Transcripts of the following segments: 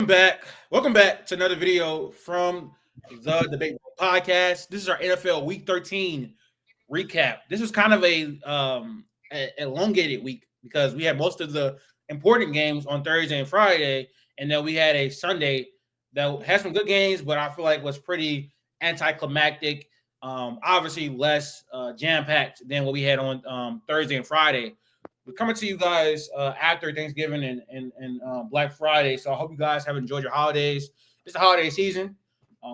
back. Welcome back to another video from the Debate Podcast. This is our NFL Week 13 recap. This was kind of a elongated week because we had most of the important games on Thursday and Friday, and then we had a Sunday that had some good games, but I feel like was pretty anticlimactic. Obviously less jam-packed than what we had on Thursday and Friday. We're coming to you guys after Thanksgiving and Black Friday, so I hope you guys have enjoyed your holidays. It's the holiday season.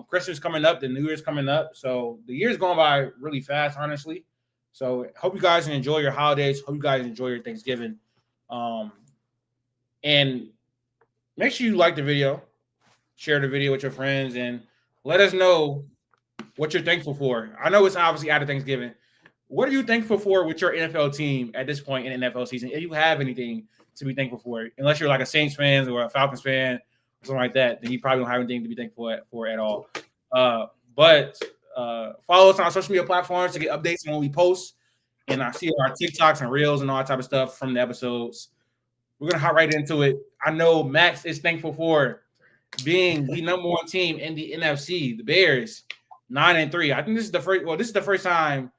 Christmas coming up, the New Year's coming up, so the year's going by really fast, honestly. So hope you guys enjoy your holidays. Hope you guys enjoy your Thanksgiving, and make sure you like the video, share the video with your friends, and let us know what you're thankful for. I know it's obviously out of Thanksgiving. What are you thankful for with your NFL team at this point in the NFL season? If you have anything to be thankful for, unless you're like a Saints fan or a Falcons fan or something like that, then you probably don't have anything to be thankful for at all. But follow us on our social media platforms to get updates on when we post. And I see our TikToks and Reels and all that type of stuff from the episodes. We're going to hop right into it. I know Max is thankful for being the number one team in the NFC, the Bears, 9-3. I think this is the first. Well, this is the first time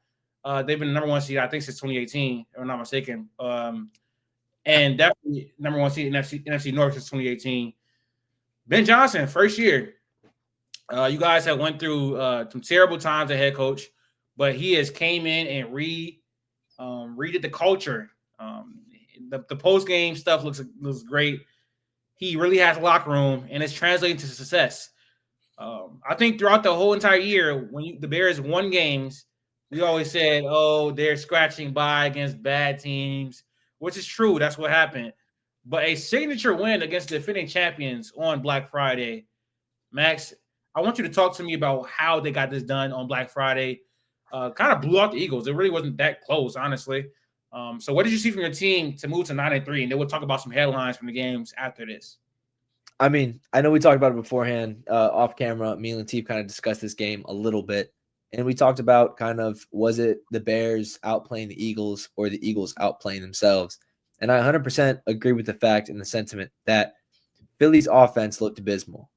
they've been the number one seed. I think since 2018, if I'm not mistaken. And definitely number one seed in NFC North since 2018. Ben Johnson, first year. You guys have went through some terrible times as head coach, but he has came in and redid the culture. The post game stuff looks great. He really has a locker room, and it's translating to success. I think throughout the whole entire year, when the Bears won games, we always said, "Oh, they're scratching by against bad teams," which is true. That's what happened. But a signature win against the defending champions on Black Friday, Max. I want you to talk to me about how they got this done on Black Friday. Kind of blew out the Eagles. It really wasn't that close, honestly. So what did you see from your team to move to 9-3? And then we'll talk about some headlines from the games after this. I mean, I know we talked about it beforehand off camera. Me and Latif kind of discussed this game a little bit. And we talked about kind of, was it the Bears outplaying the Eagles or the Eagles outplaying themselves? And I 100% agree with the fact and the sentiment that Philly's offense looked abysmal.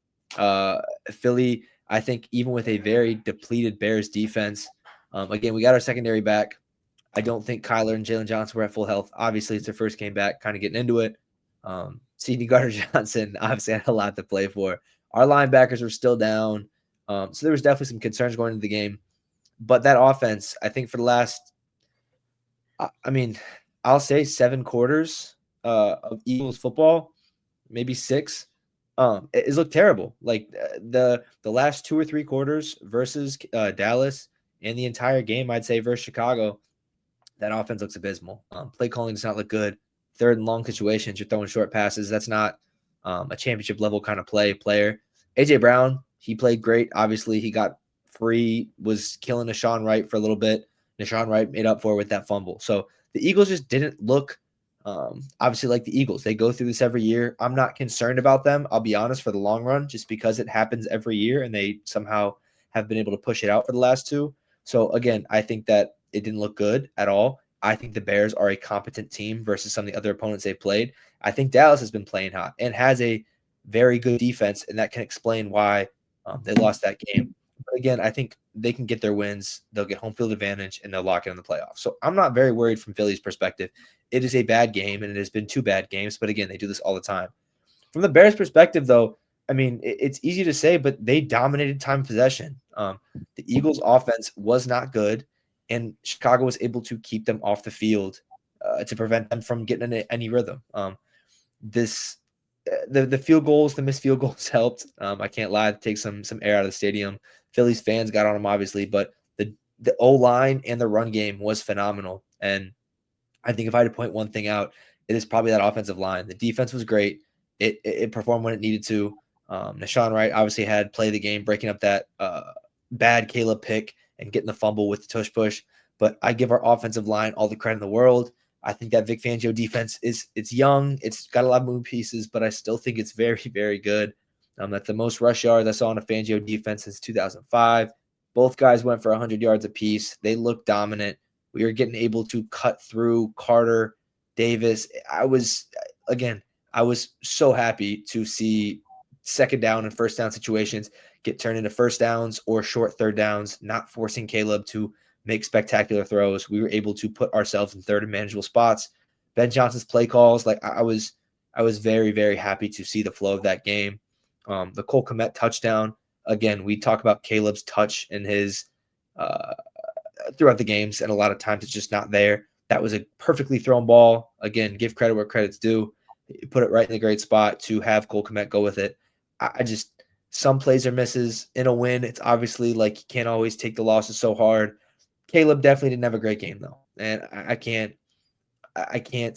Philly, I think, even with a very depleted Bears defense, again, we got our secondary back. I don't think Kyler and Jalen Johnson were at full health. Obviously, it's their first game back, kind of getting into it. C.D. Gardner-Johnson obviously had a lot to play for. Our linebackers were still down. So there was definitely some concerns going into the game. But that offense, I think for the last, I'll say 7 quarters of Eagles football, maybe 6, it's looked terrible. Like the last 2 or 3 quarters versus Dallas and the entire game, I'd say, versus Chicago, that offense looks abysmal. Play calling does not look good. 3rd and long situations, you're throwing short passes. That's not a championship level kind of player. A.J. Brown, he played great. Obviously, he got free, was killing Deshaun Wright for a little bit. Deshaun Wright made up for it with that fumble. So the Eagles just didn't look obviously like the Eagles. They go through this every year. I'm not concerned about them, I'll be honest, for the long run, just because it happens every year and they somehow have been able to push it out for the last 2. So again, I think that it didn't look good at all. I think the Bears are a competent team versus some of the other opponents they've played. I think Dallas has been playing hot and has a very good defense, and that can explain why they lost that game. But again, I think they can get their wins. They'll get home field advantage, and they'll lock in the playoffs. So I'm not very worried from Philly's perspective. It is a bad game, and it has been 2 bad games. But again, they do this all the time. From the Bears' perspective, though, I mean, it's easy to say, but they dominated time possession. The Eagles' offense was not good, and Chicago was able to keep them off the field to prevent them from getting in any rhythm. The field goals, the missed field goals helped. I can't lie, to take some air out of the stadium. Phillies fans got on them, obviously, but the O-line and the run game was phenomenal. And I think if I had to point one thing out, it is probably that offensive line. The defense was great. It performed when it needed to. Deshaun Wright obviously had play the game, breaking up that bad Caleb pick and getting the fumble with the tush push. But I give our offensive line all the credit in the world. I think that Vic Fangio defense it's young. It's got a lot of moving pieces, but I still think it's very, very good. That's the most rush yards I saw on a Fangio defense since 2005. Both guys went for 100 yards apiece. They looked dominant. We were getting able to cut through Carter, Davis. I was so happy to see second down and first down situations get turned into first downs or short third downs, not forcing Caleb to make spectacular throws. We were able to put ourselves in third and manageable spots. Ben Johnson's play calls, like I was very, very happy to see the flow of that game. The Cole Kmet touchdown, again, we talk about Caleb's touch and his throughout the games, and a lot of times it's just not there. That was a perfectly thrown ball. Again, give credit where credit's due. You put it right in the great spot to have Cole Kmet go with it. I just some plays are misses in a win. It's obviously like you can't always take the losses so hard. Caleb definitely didn't have a great game though, and I can't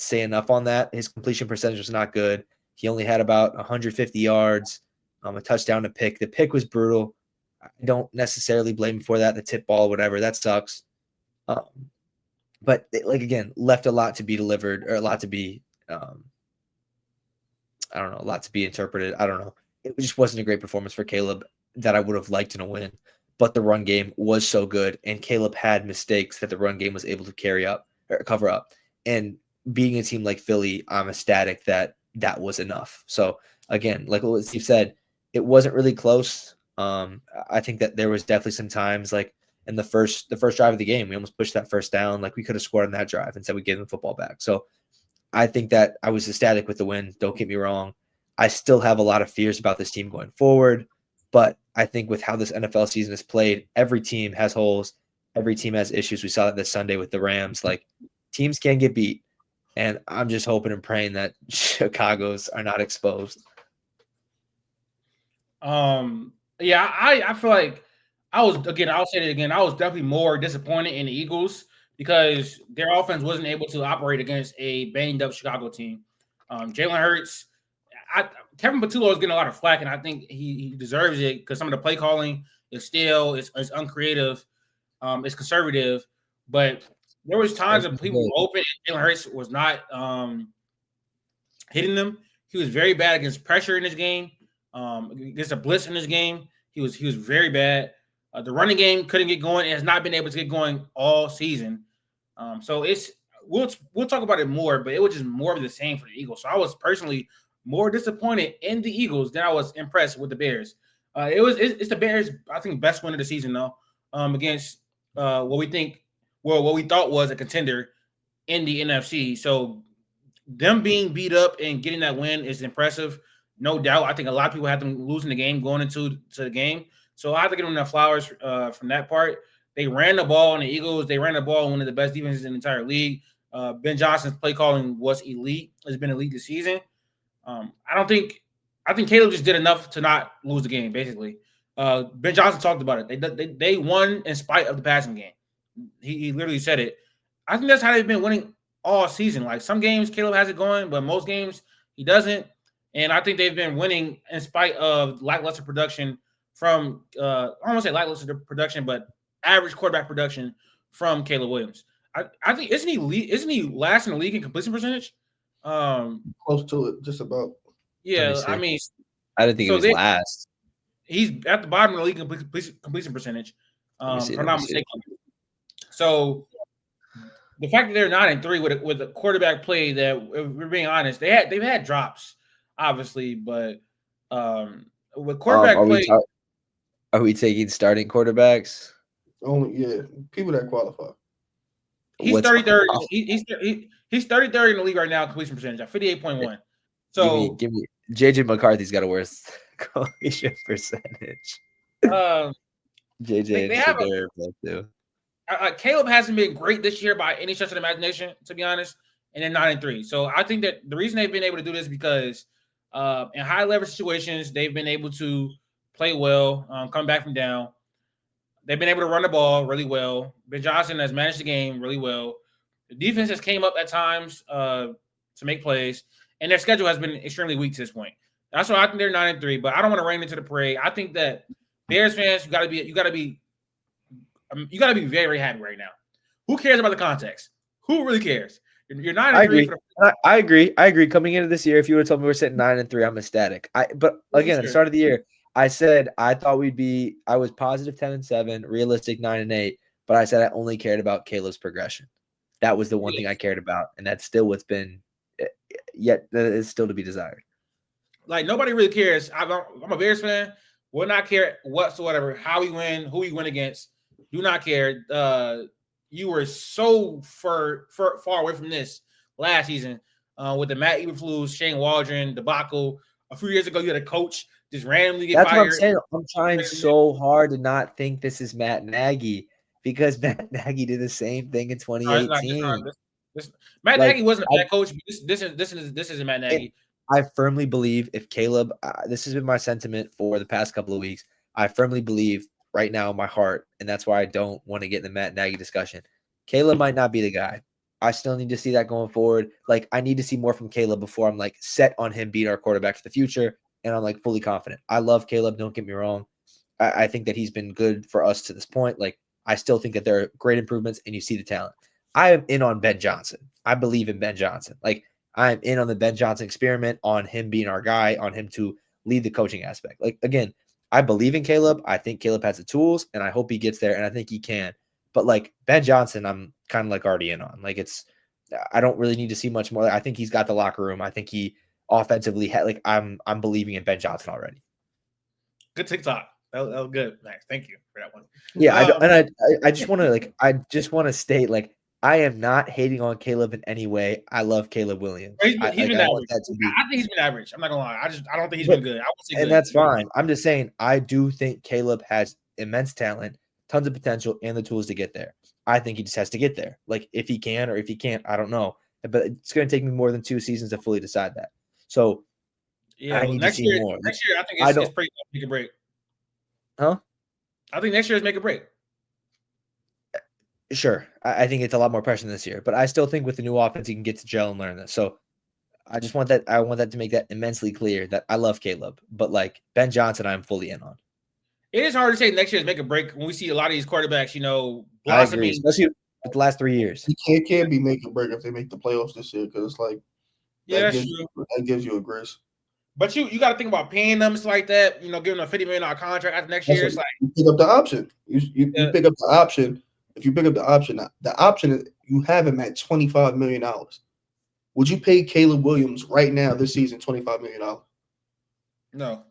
say enough on that. His completion percentage was not good. He only had about 150 yards, a touchdown, a pick. The pick was brutal. I don't necessarily blame him for that. The tip ball, whatever, that sucks. But like again, left a lot to be delivered, or a lot to be, I don't know, a lot to be interpreted. I don't know. It just wasn't a great performance for Caleb that I would have liked in a win. But the run game was so good, and Caleb had mistakes that the run game was able to cover up. And being a team like Philly, I'm ecstatic that that was enough. So again, like what Steve said, it wasn't really close. I think that there was definitely some times like in the first drive of the game, we almost pushed that first down. Like we could have scored on that drive and said we gave them the football back. So I think that I was ecstatic with the win. Don't get me wrong. I still have a lot of fears about this team going forward, but I think with how this NFL season is played, every team has holes. Every team has issues. We saw that this Sunday with the Rams. Like teams can get beat, and I'm just hoping and praying that Chicago's are not exposed. Yeah, I feel like I'll say it again. I was definitely more disappointed in the Eagles because their offense wasn't able to operate against a banged up Chicago team. Jalen Hurts, Kevin Patullo is getting a lot of flack, and I think he deserves it because some of the play calling is still is uncreative, it's conservative, but there was times that people were open and Jalen Hurts was not hitting them. He was very bad against pressure in this game. Against a blitz in this game, he was very bad. The running game couldn't get going. It has not been able to get going all season. So we'll talk about it more, but it was just more of the same for the Eagles. So I was personally more disappointed in the Eagles than I was impressed with the Bears. It's the Bears, I think, best win of the season though, against what we thought was a contender in the NFC. So them being beat up and getting that win is impressive. No doubt. I think a lot of people had them losing the game going into the game. So I have to give them their flowers from that part. They ran the ball on the Eagles. They ran the ball on one of the best defenses in the entire league. Ben Johnson's play calling was elite. Has been elite this season. I think Caleb just did enough to not lose the game, basically. Ben Johnson talked about it. They won in spite of the passing game. He literally said it. I think that's how they've been winning all season. Like some games Caleb has it going, but most games he doesn't. And I think they've been winning in spite of lackluster production from I don't want to say lackluster production, but average quarterback production from Caleb Williams. I think isn't he last in the league in completion percentage? Close to it, just about. Yeah, I mean, I didn't think it was last. He's at the bottom of the league in completion percentage, if I'm not mistaken. So the fact that they're 9-3 with a quarterback play that, if we're being honest, they've had drops, obviously, but with quarterback play, are we taking starting quarterbacks? Only people that qualify. He's 33rd. He's 33rd in the league right now, completion percentage at 58.1. So give me JJ McCarthy's got a worse completion percentage. JJ and Shedeur both do. Caleb hasn't been great this year by any stretch of the imagination, to be honest, and they're 9-3. So I think that the reason they've been able to do this is because in high leverage situations they've been able to play well, come back from down. They've been able to run the ball really well. Ben Johnson has managed the game really well. The defense has came up at times to make plays, and their schedule has been extremely weak to this point. That's why I think they're 9-3. But I don't want to rain into the parade. I think that Bears fans, you got to be very, very happy right now. Who cares about the context? Who really cares? You're 9-3. I agree. Coming into this year, if you would have told me we're sitting 9-3, I'm ecstatic. But again, at the start of the year, I said I thought I was positive 10-7, realistic 9-8, but I said I only cared about Caleb's progression. That was the one thing I cared about, and that's still what's been yet that is still to be desired. Like nobody really cares. I'm a Bears fan. Will not care whatsoever how we win, who we win against. Do not care. You were so far away from this last season with the Matt Eberflus, Shane Waldron debacle. A few years ago, you had a coach just randomly get That's fired. what I'm saying. I'm trying so hard to not think this is Matt Nagy because Matt Nagy did the same thing in 2018. Matt Like, Nagy wasn't a bad coach, but this isn't Matt Nagy. I firmly believe if Caleb, this has been my sentiment for the past couple of weeks. I firmly believe right now in my heart, and that's why I don't want to get in the Matt Nagy discussion. Caleb might not be the guy. I still need to see that going forward. Like, I need to see more from Caleb before I'm like set on him being our quarterback for the future, and I'm like fully confident. I love Caleb. Don't get me wrong. I think that he's been good for us to this point. Like, I still think that there are great improvements, and you see the talent. I am in on Ben Johnson. I believe in Ben Johnson. Like, I'm in on the Ben Johnson experiment, on him being our guy, on him to lead the coaching aspect. Like, again, I believe in Caleb. I think Caleb has the tools, and I hope he gets there, and I think he can. But, like, Ben Johnson, I'm kind of, like, already in on. Like, I don't really need to see much more. I think he's got the locker room. I think he offensively I'm believing in Ben Johnson already. Good TikTok. That was good, Max. Thank you for that one. Yeah, I just want to state, like, I am not hating on Caleb in any way. I love Caleb Williams. He's been average. I think he's been average. I'm not gonna lie. I don't think he's been good. I would say and good. That's fine. I'm just saying I do think Caleb has immense talent, tons of potential, and the tools to get there. I think he just has to get there. Like, if he can or if he can't, I don't know. But it's going to take me more than 2 seasons to fully decide that. So yeah, I need to see more. Next year, I think it's pretty make a break. Huh? I think next year is make a break. Sure. I think it's a lot more pressure this year, but I still think with the new offense, he can get to gel and learn this. So I just want that. I want that to make that immensely clear that I love Caleb, but like Ben Johnson, I'm fully in on. It is hard to say next year is make a break when we see a lot of these quarterbacks, blossoming. I agree, especially with the last 3 years. It can't be make a break if they make the playoffs this year because, like, that's true. That gives you a grace. But you got to think about paying them stuff like that. Giving them a $50 million contract after next year. It's like you pick up the option. You pick up the option. If you pick up the option is you have him at $25 million. Would you pay Caleb Williams right now this season $25 million? No.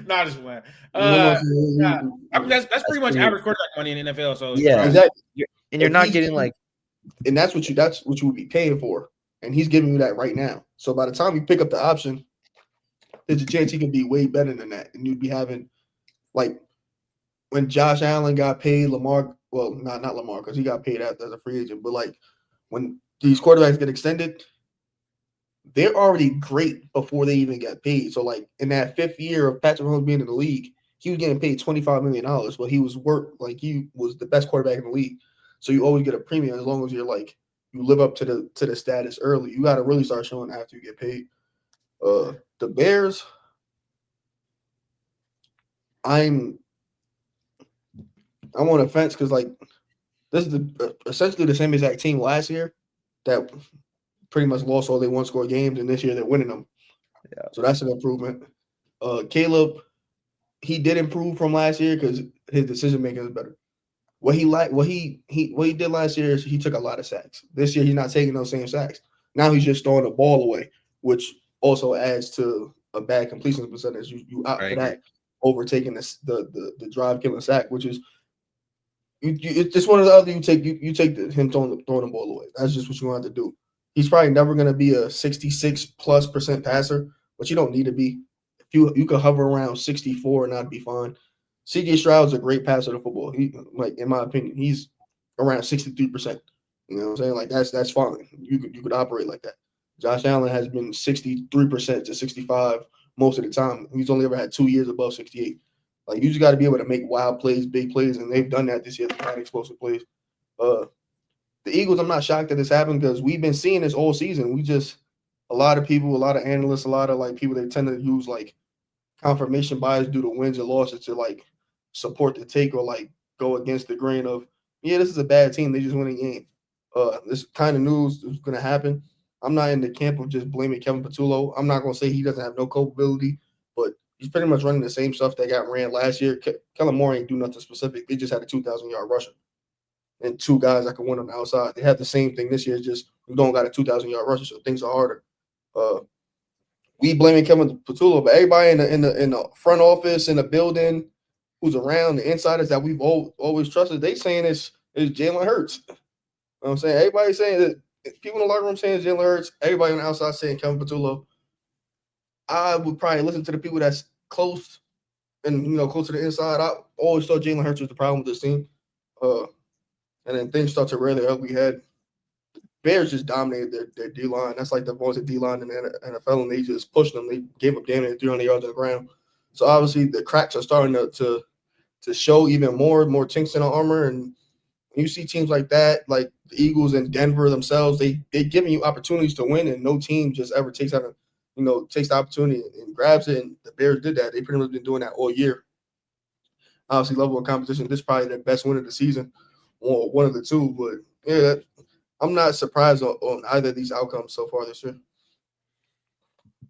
Not just one. I mean, that's pretty much average quarterback money in the NFL. So yeah, exactly. And you're not getting like, and that's what you would be paying for. And he's giving you that right now. So by the time you pick up the option, there's a chance he can be way better than that. And you'd be having, like, when Josh Allen got paid, Lamar, well, not Lamar, because he got paid as a free agent. But, like, when these quarterbacks get extended, they're already great before they even get paid. So, like, in that 5th year of Patrick Mahomes being in the league, he was getting paid $25 million. But he was he was the best quarterback in the league. So you always get a premium as long as you're, like, you live up to the status early. You got to really start showing after you get paid. The Bears, I'm on the fence because, like, this is essentially the same exact team last year that pretty much lost all their one-score games, and this year they're winning them. Yeah. So that's an improvement. Caleb, he did improve from last year because his decision making is better. What he did last year is he took a lot of sacks. This year he's not taking those same sacks. Now he's just throwing the ball away, which also adds to a bad completion percentage. You opt for that over taking the drive killing sack, which is it's just one or the other. You take him throwing the ball away. That's just what you want to do. He's probably never going to be a 66+% passer, but you don't need to be. If you could hover around 64 and that'd be fine. C.J. Stroud's a great passer to football. He, like, in my opinion, he's around 63%. You know what I'm saying? Like, that's fine. You could operate like that. Josh Allen has been 63% to 65 most of the time. He's only ever had 2 years above 68. Like, you just got to be able to make wild plays, big plays, and they've done that this year. They've had explosive plays. The Eagles, I'm not shocked that this happened because we've been seeing this all season. A lot of people, a lot of analysts, a lot of, like, people, they tend to use, like, confirmation bias due to wins and losses to, like, support the take or, like, go against the grain of, yeah, this is a bad team. They just won a game. This kind of news is going to happen. I'm not in the camp of just blaming Kevin Patullo. I'm not going to say he doesn't have no culpability, but he's pretty much running the same stuff that got ran last year. Kellen Moore ain't do nothing specific. They just had a 2,000-yard rusher and 2 guys that could win on the outside. They had the same thing this year, just we don't got a 2,000-yard rusher, so things are harder. We blaming Kevin Patullo, but everybody in the front office, in the building, who's around, the insiders that we've always trusted, they saying it's Jalen Hurts. You know what I'm saying? Everybody saying that, people in the locker room saying Jalen Hurts, everybody on the outside saying Kevin Patullo. I would probably listen to the people that's close and close to the inside. I always thought Jalen Hurts was the problem with this team. And then things start to rear their ugly head. Bears just dominated their D line. That's like the most D line in the NFL, and they just pushed them. They gave up damn near 300 yards on the ground. So obviously the cracks are starting to show even more chinks in the armor. And you see teams like that, like the Eagles and Denver themselves, they giving you opportunities to win, and no team just ever takes the opportunity and grabs it. And the Bears did that. They pretty much been doing that all year. Obviously, level of competition. This is probably their best win of the season, or one of the two. But yeah, I'm not surprised on either of these outcomes so far this year.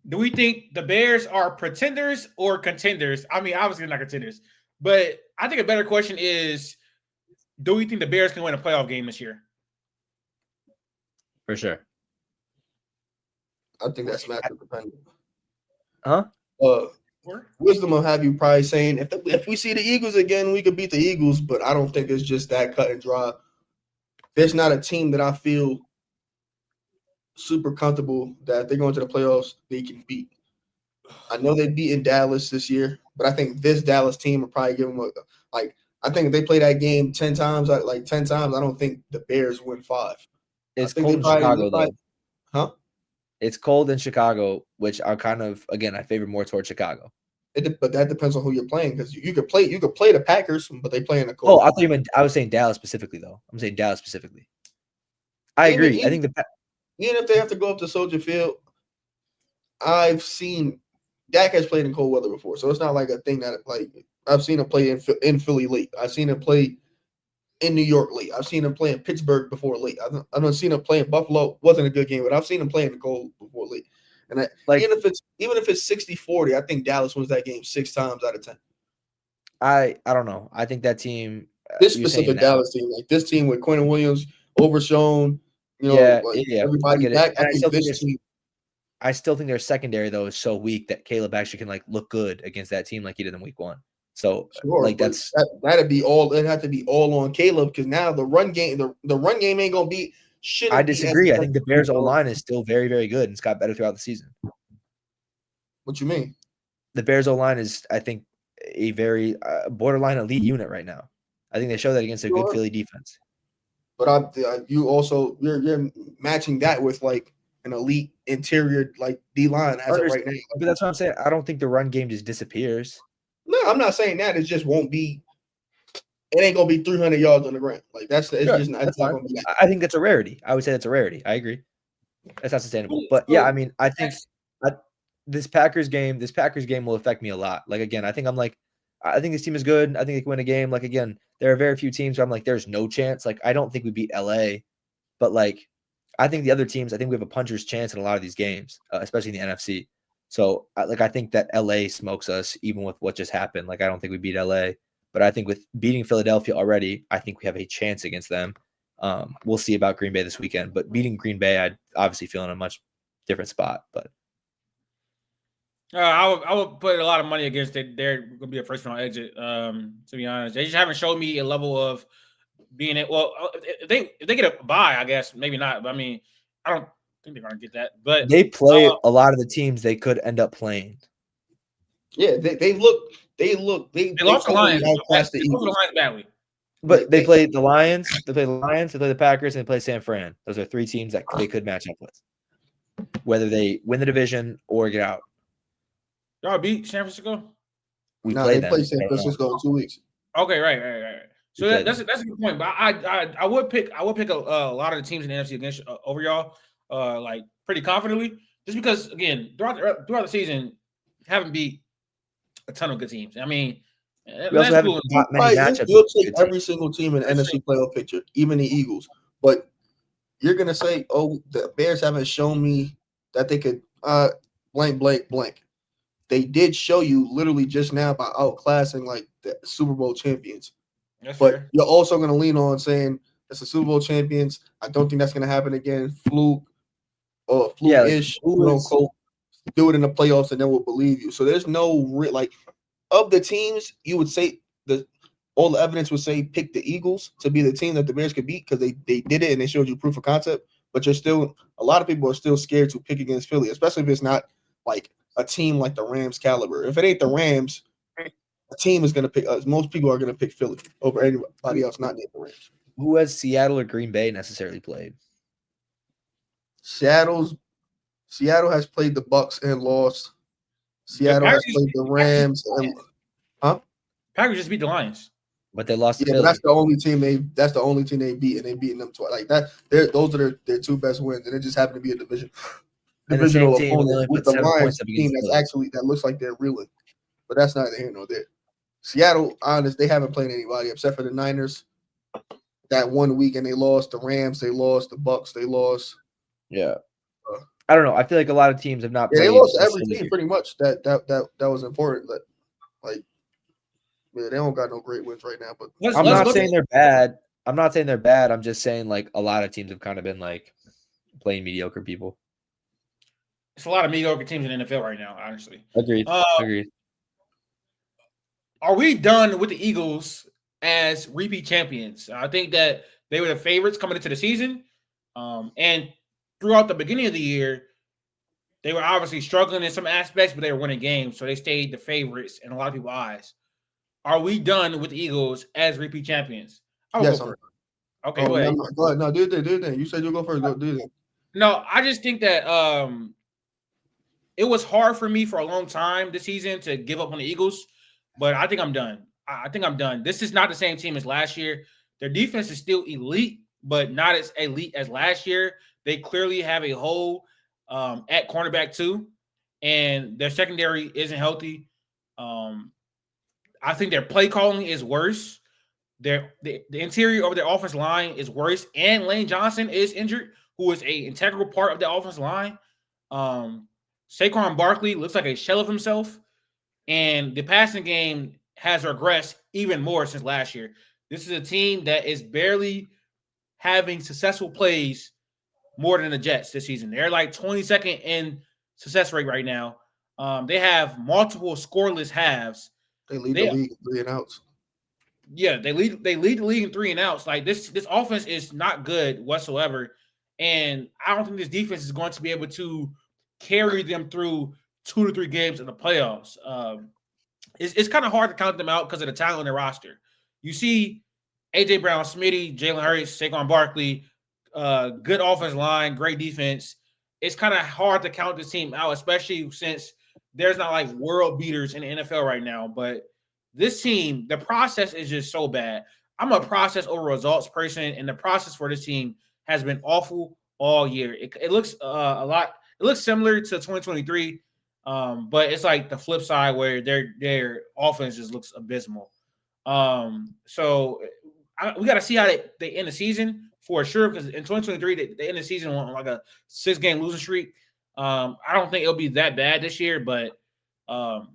Do we think the Bears are pretenders or contenders? I mean, obviously they're not contenders, but I think a better question is, do we think the Bears can win a playoff game this year? For sure. I think that's matchup dependent. Huh? Wisdom will have you probably saying if we see the Eagles again, we could beat the Eagles, but I don't think it's just that cut and dry. There's not a team that I feel super comfortable that if they go into the playoffs, they can beat. I know they beat in Dallas this year, but I think this Dallas team will probably give them I think if they play that game 10 times, I don't think the Bears win 5. It's cold in Chicago, though. Huh? It's cold in Chicago, which are kind of, again, I favor more towards Chicago. But that depends on who you're playing, because you could play the Packers, but they play in the cold. Oh, I thought you meant I was saying Dallas specifically, though. I'm saying Dallas specifically. I agree. I think even if they have to go up to Soldier Field, I've seen Dak has played in cold weather before, so it's not like a thing that I've seen him play in Philly late. I've seen him play in New York late. I've seen him play in Pittsburgh before late. I've seen him play in Buffalo. Wasn't a good game, but I've seen him play in the cold before late. And even if it's 60-40, I think Dallas wins that game 6 times out of 10. I don't know. I think that team. This specific Dallas team, like this team with Quentin Williams, Overshown, everybody back. I still think their secondary though is so weak that Caleb actually can look good against that team like he did in week 1. So that'd be all. It'd have to be all on Caleb, because now the run game ain't gonna be shit. I disagree. I think the Bears' O-line is still very, very good, and it's got better throughout the season. What you mean? The Bears' O-line is, I think, a very borderline elite unit right now. I think they show that against a good Philly defense. But you're matching that with an elite interior D-line as of right now. But that's what I'm saying. I don't think the run game just disappears. No, I'm not saying that. It just won't be. It ain't gonna be 300 yards on the ground. It's not gonna be that. I think that's a rarity. I would say that's a rarity. I agree. That's not sustainable. But yeah, I mean, I think this Packers game will affect me a lot. Again, I think I think this team is good. I think they can win a game. Again, there are very few teams where I'm there's no chance. I don't think we beat LA, but I think the other teams, I think we have a puncher's chance in a lot of these games, especially in the NFC. So I think that LA smokes us even with what just happened. I don't think we beat LA, but I think with beating Philadelphia already, I think we have a chance against them. We'll see about Green Bay this weekend, but beating Green Bay, I'd obviously feel in a much different spot. But I would put a lot of money against it. They're going to be a first round exit. To be honest, they just haven't showed me a level of being it. Well, if they get a bye, I guess maybe not. But I mean, I don't think they're going to get that. But they play a lot of the teams they could end up playing. Yeah, they lost the Lions. They lost the Lions badly. But they played the Lions, they play the Packers, and they play San Fran. Those are 3 teams that they could match up with, whether they win the division or get out. Y'all beat San Francisco? They play San Francisco in 2 weeks. Okay, right. So that's a good point. But I would pick a lot of the teams in the NFC against over y'all, pretty confidently, just because again throughout the season haven't beat a ton of good teams. I mean, we also haven't got many matchups. You'll take every single team in the NFC playoff picture, even the Eagles. But you're gonna say, "Oh, the Bears haven't shown me that they could blank." They did show you literally just now by outclassing the Super Bowl champions. That's but fair. You're also going to lean on saying it's the Super Bowl champions. I don't think that's going to happen again. Fluke. fluke-ish, quote unquote, do it in the playoffs, and then we'll believe you. So there's no like of the teams you would say all the evidence would say pick the Eagles to be the team that the Bears could beat because they did it and they showed you proof of concept. But a lot of people are still scared to pick against Philly, especially if it's not like a team like the Rams caliber. If it ain't the Rams, a team is going to pick us. Most people are going to pick Philly over anybody else not named the Rams. Who has Seattle or Green Bay necessarily played? Seattle has played the Bucks and lost. Seattle has played the Rams and Packers just beat the Lions. But they lost to Philly. Philly. But that's the only team they beat, and they beaten them twice. Like that, those are their two best wins, and it just happened to be a divisional opponent with the Lions team that looks like they're reeling. But that's neither here nor there. Seattle, honest, they haven't played anybody except for the Niners. That 1 week, and they lost. The Rams, they lost. The Bucks, they lost. Yeah. I don't know. I feel like a lot of teams have not played. They lost every team pretty much. That was important. But like, yeah, they don't got no great wins right now. But I'm not saying they're bad. I'm just saying like a lot of teams have kind of been like playing mediocre people. It's a lot of mediocre teams in the NFL right now, honestly. Agreed. Are we done with the Eagles as repeat champions? I think that they were the favorites coming into the season. And throughout the beginning of the year, they were obviously struggling in some aspects, but they were winning games. So they stayed the favorites in a lot of people's eyes. Are we done with the Eagles as repeat champions? Yes. Go okay, go ahead. Go ahead. No, do it then. You said you'll go first. Go do it. No, I just think that it was hard for me for a long time this season to give up on the Eagles, but I think I'm done. This is not the same team as last year. Their defense is still elite, but not as elite as last year. They clearly have a hole at cornerback too, and their secondary isn't healthy. I think their play calling is worse. The interior of their offensive line is worse, and Lane Johnson is injured, who is an integral part of the offensive line. Saquon Barkley looks like a shell of himself, and the passing game has regressed even more since last year. This is a team that is barely having successful plays more than the Jets this season. They're like 22nd in success rate right now. They have multiple scoreless halves. They lead the league in 3 and outs. Yeah, they lead the league in 3 and outs. Like this offense is not good whatsoever. And I don't think this defense is going to be able to carry them through 2 to 3 games in the playoffs. It's kind of hard to count them out because of the talent in their roster. You see A.J. Brown, Smitty, Jalen Hurts, Saquon Barkley, good offensive line, great defense. It's kind of hard to count this team out, especially since there's not like world beaters in the NFL right now. But this team, the process is just so bad. I'm a process over results person, and the process for this team has been awful all year. It looks it looks similar to 2023, but it's like the flip side where their offense just looks abysmal. So we got to see how they end the season for sure, because in 2023 they end the season on like a 6-game losing streak. I don't think it'll be that bad this year, but I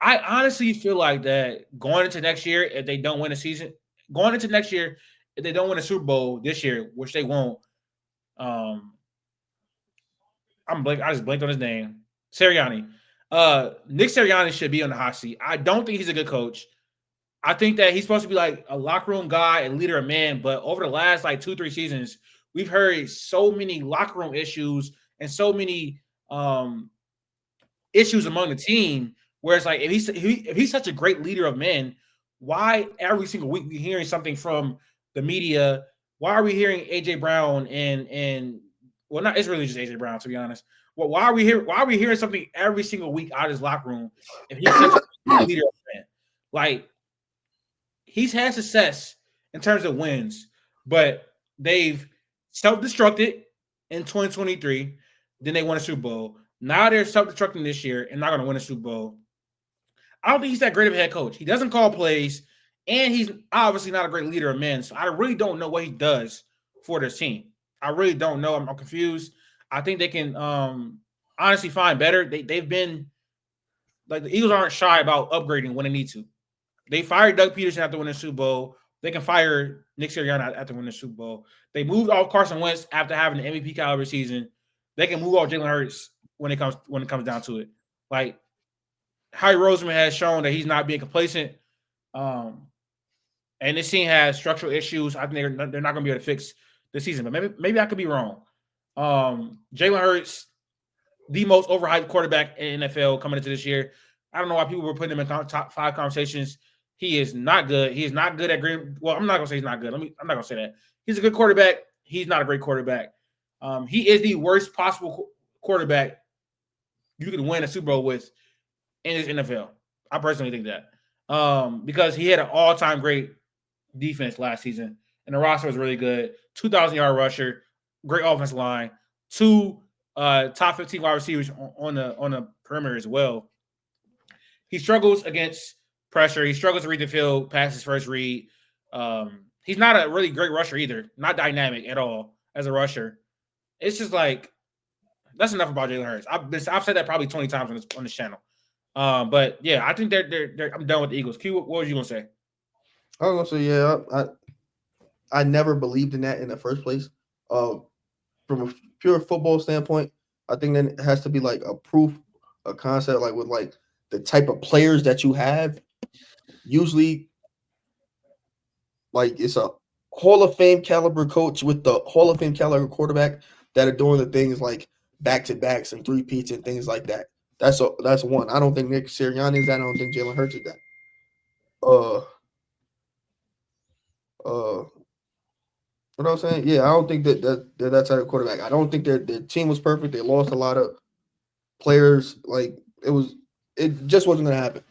honestly feel like that going into next year, if they don't win a season, going into next year, if they don't win a Super Bowl this year, which they won't, I just blanked on his name. Sirianni. Nick Sirianni should be on the hot seat. I don't think he's a good coach. I think that he's supposed to be like a locker room guy and leader of men, but over the last like 2-3 seasons, we've heard so many locker room issues and so many issues among the team. Where it's like if he's such a great leader of men, why every single week we're hearing something from the media? Why are we hearing AJ Brown and well, not it's really just AJ Brown, to be honest. Well, why are we hearing something every single week out of his locker room if he's such a leader of men? Like he's had success in terms of wins, but they've self-destructed in 2023. Then they won a Super Bowl. Now they're self-destructing this year and not going to win a Super Bowl. I don't think he's that great of a head coach. He doesn't call plays, and he's obviously not a great leader of men. So I really don't know what he does for this team. I really don't know. I'm confused. I think they can honestly find better. They've been like the Eagles aren't shy about upgrading when they need to. They fired Doug Peterson after winning the Super Bowl. They can fire Nick Sirianni after winning the Super Bowl. They moved off Carson Wentz after having an MVP caliber season. they can move off Jalen Hurts when it comes down to it. Like Howie Roseman has shown that he's not being complacent. And this team has structural issues. I think they're not going to be able to fix this season, but maybe I could be wrong. Jalen Hurts, the most overhyped quarterback in NFL coming into this year. I don't know why people were putting him in top 5 conversations. He is not good. He is not good at green. Well, I'm not going to say he's not good. I'm not going to say that. He's a good quarterback. He's not a great quarterback. He is the worst possible quarterback you can win a Super Bowl with in this NFL. I personally think that. Because he had an all-time great defense last season, and the roster was really good. 2,000-yard rusher, great offensive line, 2 top 15 wide receivers on the perimeter as well. He struggles against pressure. He struggles to read the field past his first read. He's not a really great rusher either. Not dynamic at all as a rusher. It's just like that's enough about Jalen Hurts. I've said that probably 20 times on this channel. But yeah, I think they're I'm done with the Eagles. Q, what was you gonna say? I was gonna say, yeah, I never believed in that in the first place. From a pure football standpoint, I think that it has to be like a concept, like with like the type of players that you have. Usually, like it's a Hall of Fame caliber coach with the Hall of Fame caliber quarterback that are doing the things like back-to-backs and three-peats and things like that. That's one. I don't think Nick Sirianni is that. I don't think Jalen Hurts is that. What I was saying? Yeah, I don't think that that's type of quarterback. I don't think their team was perfect. They lost a lot of players. Like it just wasn't gonna happen.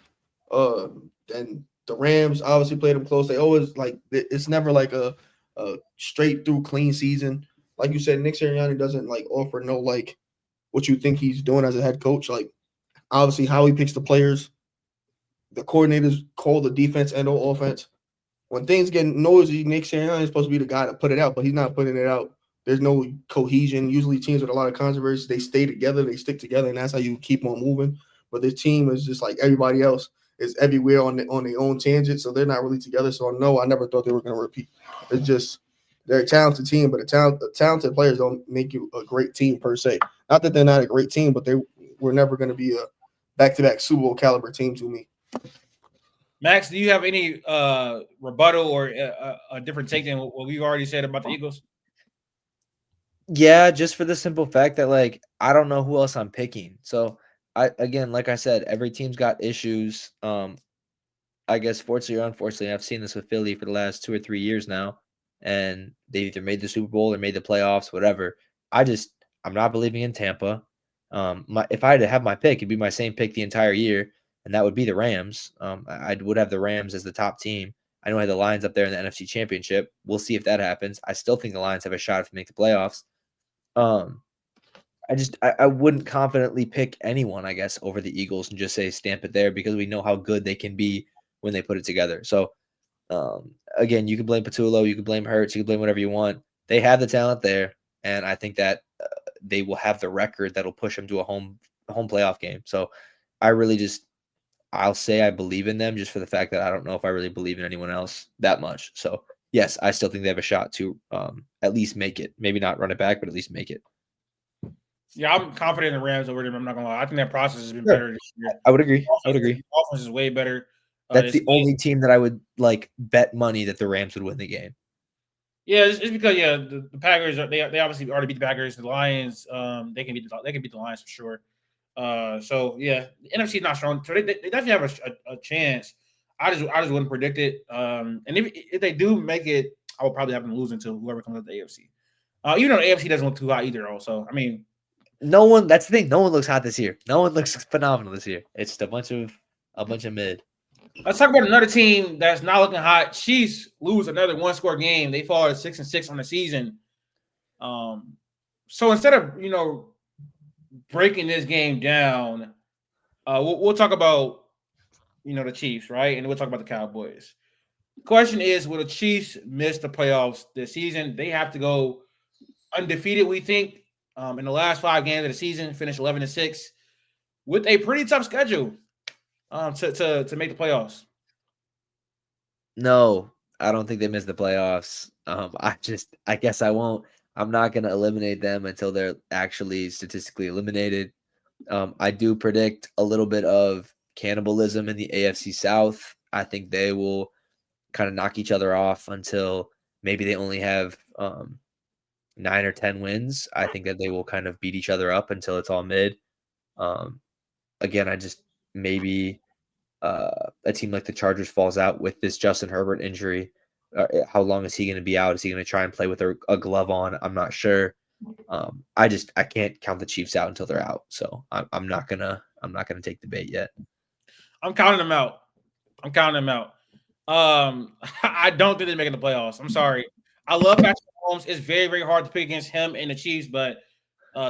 And the Rams obviously played them close. They always it's never like a straight through clean season. Like you said, Nick Sirianni doesn't like offer no like what you think he's doing as a head coach. Like obviously how he picks the players, the coordinators call the defense and or offense. When things get noisy, Nick Sirianni is supposed to be the guy to put it out, but he's not putting it out. There's no cohesion. Usually teams with a lot of controversy, they stay together, they stick together, and that's how you keep on moving. But this team is just like everybody else is everywhere on their own tangent, so they're not really together. So no, I never thought they were going to repeat. It's just they're a talented team, but the talented players don't make you a great team per se. Not that they're not a great team, but they were never going to be a back-to-back Super Bowl caliber team to me. Max, do you have any rebuttal or a different take than what we've already said about the Eagles? Yeah, just for the simple fact that like I don't know who else I'm picking. So like I said, every team's got issues. I guess fortunately or unfortunately, I've seen this with Philly for the last 2 or 3 years now, and they either made the Super Bowl or made the playoffs, whatever. I'm not believing in Tampa. If I had to have my pick, it'd be my same pick the entire year, and that would be the Rams. I would have the Rams as the top team. I know I had the Lions up there in the NFC Championship. We'll see if that happens. I still think the Lions have a shot to make the playoffs. I wouldn't confidently pick anyone, I guess, over the Eagles and just say stamp it there because we know how good they can be when they put it together. So, again, you can blame Patullo, you can blame Hurts, you can blame whatever you want. They have the talent there, and I think that they will have the record that'll push them to a home playoff game. So, I'll say I believe in them just for the fact that I don't know if I really believe in anyone else that much. So, yes, I still think they have a shot to at least make it. Maybe not run it back, but at least make it. Yeah, I'm confident in the Rams over them. I'm not gonna lie. I think that process has been better this year. I would agree. The offense is way better. That's the only team that I would like bet money that the Rams would win the game. Yeah, it's because the Packers they obviously already beat the Packers. The Lions, they can beat the Lions for sure. So yeah, the NFC is not strong. So they definitely have a chance. I just wouldn't predict it. And if they do make it, I will probably have them losing to whoever comes out the AFC. Even though the AFC doesn't look too hot either. Also, I mean, that's the thing. No one looks hot this year. No one looks phenomenal this year. It's just a bunch of mid. Let's talk about another team that's not looking hot. Chiefs lose another one-score game. They fall at 6-6 on the season. So instead of breaking this game down, we'll talk about the Chiefs, right? And we'll talk about the Cowboys. The question is, will the Chiefs miss the playoffs this season? They have to go undefeated, we think, in the last 5 games of the season, finish 11-6 with a pretty tough schedule to make the playoffs. No, I don't think they miss the playoffs. I guess I won't I'm not going to eliminate them until they're actually statistically eliminated. I do predict a little bit of cannibalism in the AFC South. I think they will kind of knock each other off until maybe they only have 9 or 10 wins. I think that they will kind of beat each other up until it's all mid. Again, I just maybe a team like the Chargers falls out with this Justin Herbert injury. How long is he going to be out? Is he going to try and play with a glove on? I'm not sure. I can't count the Chiefs out until they're out. So I'm not gonna take the bait yet. I'm counting them out. I don't think they're making the playoffs. I'm sorry. I love Patrick Mahomes. It's very, very hard to pick against him and the Chiefs, but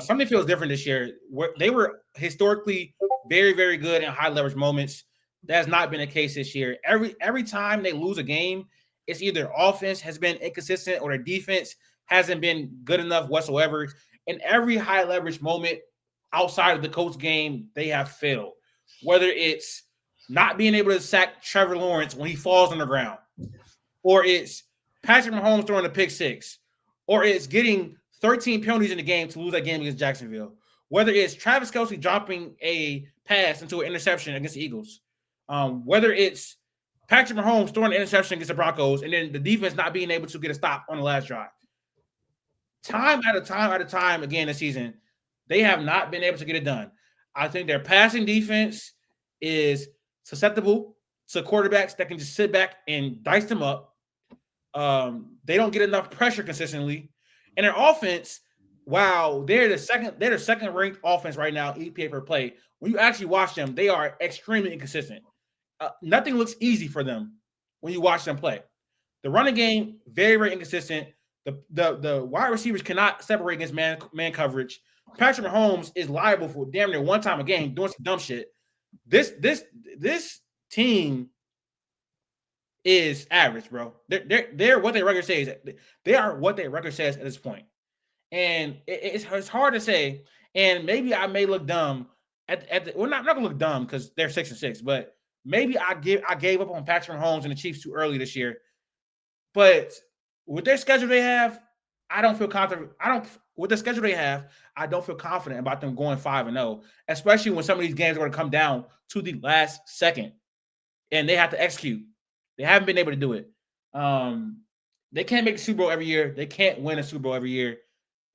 something feels different this year. They were historically very, very good in high leverage moments. That has not been the case this year. Every time they lose a game, it's either offense has been inconsistent or their defense hasn't been good enough whatsoever. In every high leverage moment outside of the Colts game, they have failed. Whether it's not being able to sack Trevor Lawrence when he falls on the ground, or it's Patrick Mahomes throwing a pick six, or it's getting 13 penalties in the game to lose that game against Jacksonville. Whether it's Travis Kelce dropping a pass into an interception against the Eagles, whether it's Patrick Mahomes throwing an interception against the Broncos, and then the defense not being able to get a stop on the last drive. Time at a time again this season, they have not been able to get it done. I think their passing defense is susceptible to quarterbacks that can just sit back and dice them up. They don't get enough pressure consistently. And their offense, wow, they're the second ranked offense right now, EPA per play. When you actually watch them, they are extremely inconsistent. Nothing looks easy for them when you watch them play. The running game, very, very inconsistent. The wide receivers cannot separate against man coverage. Patrick Mahomes is liable for damn near one time a game doing some dumb shit. This team is average, bro. They're what their record says. They are what their record says at this point. And it's hard to say. And maybe I may look dumb not gonna look dumb because they're 6-6, but maybe I gave up on Patrick Mahomes and the Chiefs too early this year. But with their schedule they have, I don't feel confident. With the schedule they have, I don't feel confident about them going 5-0, especially when some of these games are going to come down to the last second and they have to execute. They haven't been able to do it. They can't make the Super Bowl every year. They can't win a Super Bowl every year.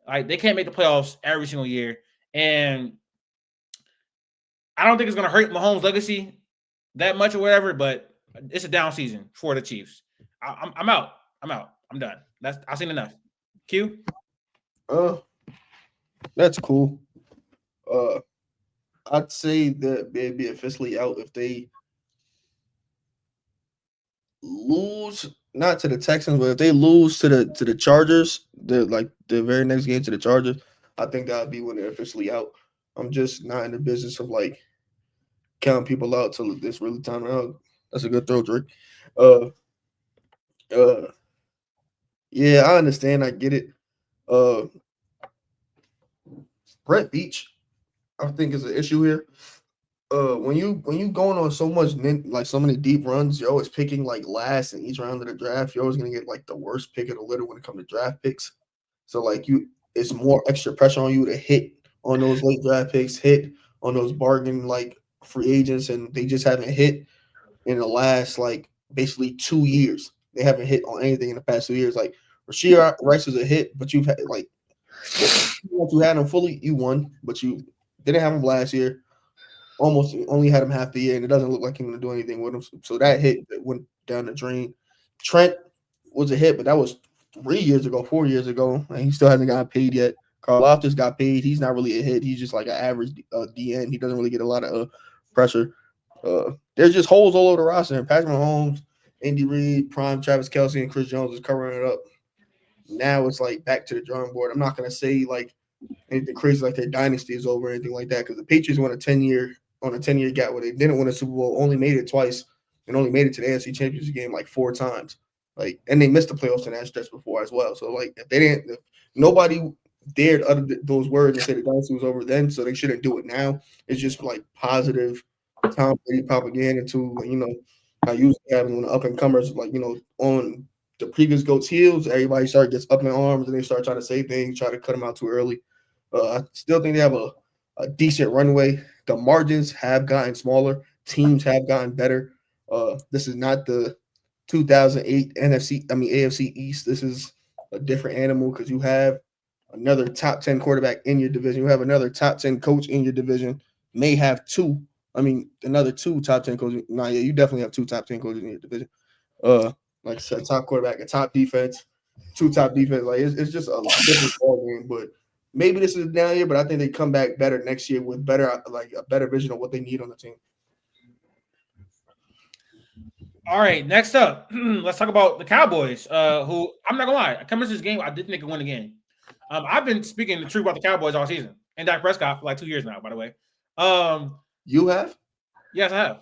Like, they can't make the playoffs every single year. And I don't think it's going to hurt Mahomes' legacy that much or whatever, but it's a down season for the Chiefs. I'm out. I'm done. I've seen enough. Q? That's cool. I'd say that they'd be officially out if they lose, not to the Texans, but if they lose to the Chargers, the very next game to the Chargers, I think that would be when they're officially out. I'm just not in the business of like counting people out till it's really time out. That's a good throw, Drake. Yeah, I understand. I get it. Brett Beach, I think, is an issue here. When you going on so many deep runs, you're always picking like last in each round of the draft. You're always gonna get like the worst pick of the litter when it comes to draft picks. So like it's more extra pressure on you to hit on those late draft picks, hit on those bargain like free agents, and they just haven't hit in the last like basically 2 years. They haven't hit on anything in the past 2 years. Like Rashid Rice is a hit, but you've had like once you had him fully, you won, but you didn't have him last year. Almost only had him half the year, and it doesn't look like he's going to do anything with him. So that hit that went down the drain. Trent was a hit, but that was 4 years ago, and he still hasn't gotten paid yet. Karlaftis got paid. He's not really a hit. He's just like an average DN. He doesn't really get a lot of pressure. There's just holes all over the roster. And Patrick Mahomes, Andy Reid, Prime, Travis Kelce, and Chris Jones is covering it up. Now it's like back to the drawing board. I'm not going to say like anything crazy like their dynasty is over or anything like that, because the Patriots won a 10-year gap where they didn't win a Super Bowl, only made it twice, and only made it to the AFC Championship game like 4 times. Like, and they missed the playoffs in that stretch before as well. So like, if nobody dared utter those words and say the dynasty was over then, so they shouldn't do it now. It's just like positive Tom Brady propaganda to, you know, how usually happens when the up and comers, like, you know, on the previous GOAT's heels, everybody gets up in arms and they start trying to say things, try to cut them out too early. I still think they have a decent runway. The margins have gotten smaller. Teams have gotten better. This is not the 2008 AFC East. This is a different animal because you have another top 10 quarterback in your division. You have another top 10 coach in your division. May have another two top 10 coaches. Nah, yeah, you definitely have two top 10 coaches in your division. Like I said, top quarterback, a top defense, two top defense. Like it's just a different ball game. But maybe this is down here, but I think they come back better next year with a better vision of what they need on the team. All right, next up, let's talk about the Cowboys. Who I'm not gonna lie, coming to this game, I didn't think it win the game. I've been speaking the truth about the Cowboys all season, and Dak Prescott for like 2 years now. By the way, you have? Yes, I have.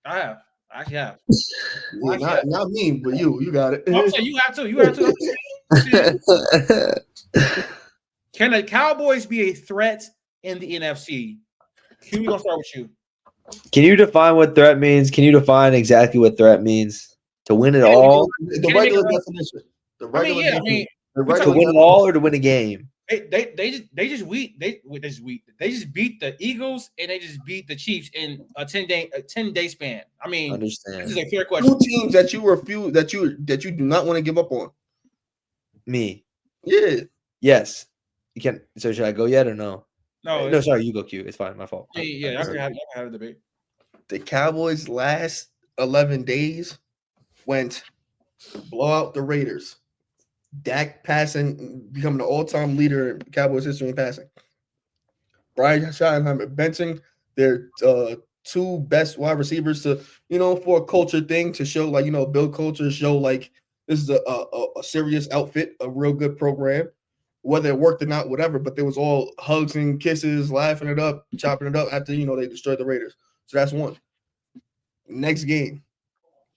I have. I actually have. Yeah, not me, but you got it. I'm saying you have to. You have to. Can the Cowboys be a threat in the NFC? Q, we're gonna start with you. Can you define what threat means? Can you define exactly what threat means? To win it all? The regular definition. The regular definition. To win it all or to win a game? They just beat the Eagles and they just beat the Chiefs in a 10-day span. I mean, understand. This is a fair question. Two teams that you refuse that you do not want to give up on. Me. Yeah. Yes. You can. So should I go yet or no? No, sorry, you go, Q. It's fine. My fault. Yeah, I have a debate. The Cowboys' last 11 days went blow out the Raiders. Dak passing, becoming the all-time leader in Cowboys history in passing. Brian Schottenheimer benching their two best wide receivers to, for a culture thing to show, build culture, show like this is a serious outfit, a real good program. Whether it worked or not, whatever, but there was all hugs and kisses, laughing it up, chopping it up after, they destroyed the Raiders. So that's one. Next game,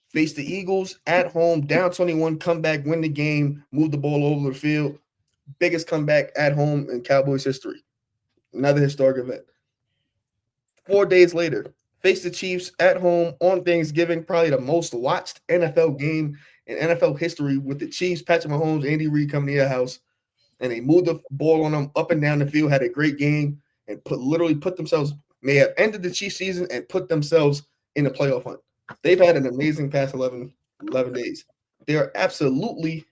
face the Eagles at home, down 21, come back, win the game, move the ball over the field. Biggest comeback at home in Cowboys history. Another historic event. 4 days later, face the Chiefs at home on Thanksgiving, probably the most watched NFL game in NFL history with the Chiefs, Patrick Mahomes, Andy Reid coming to your house. And they moved the ball on them up and down the field, had a great game, and may have ended the Chiefs season and put themselves in the playoff hunt. They've had an amazing past 11 days. They are absolutely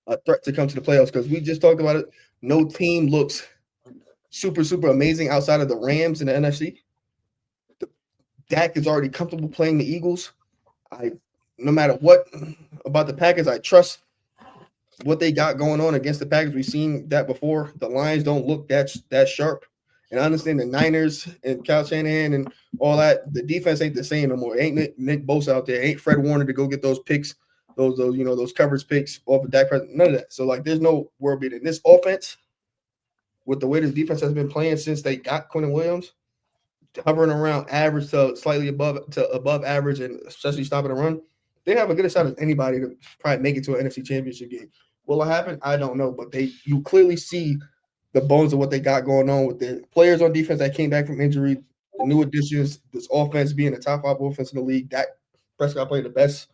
a threat to come to the playoffs because we just talked about it. No team looks super, super amazing outside of the Rams in the NFC. Dak is already comfortable playing the Eagles. No matter what about the Packers, I trust what they got going on against the Packers. We've seen that before. The Lions don't look that sharp. And I understand the Niners and Kyle Shanahan and all that. The defense ain't the same no more. Ain't Nick Bosa out there. Ain't Fred Warner to go get those picks, those coverage picks off of Dak Prescott. None of that. So there's no world beating. This offense, with the way this defense has been playing since they got Quentin Williams, hovering around average to slightly above average, and especially stopping the run, they have a good shot as anybody to probably make it to an NFC Championship game. Will it happen? I don't know, but you clearly see the bones of what they got going on with the players on defense that came back from injury, the new additions, this offense being the top 5 offense in the league. Dak Prescott played the best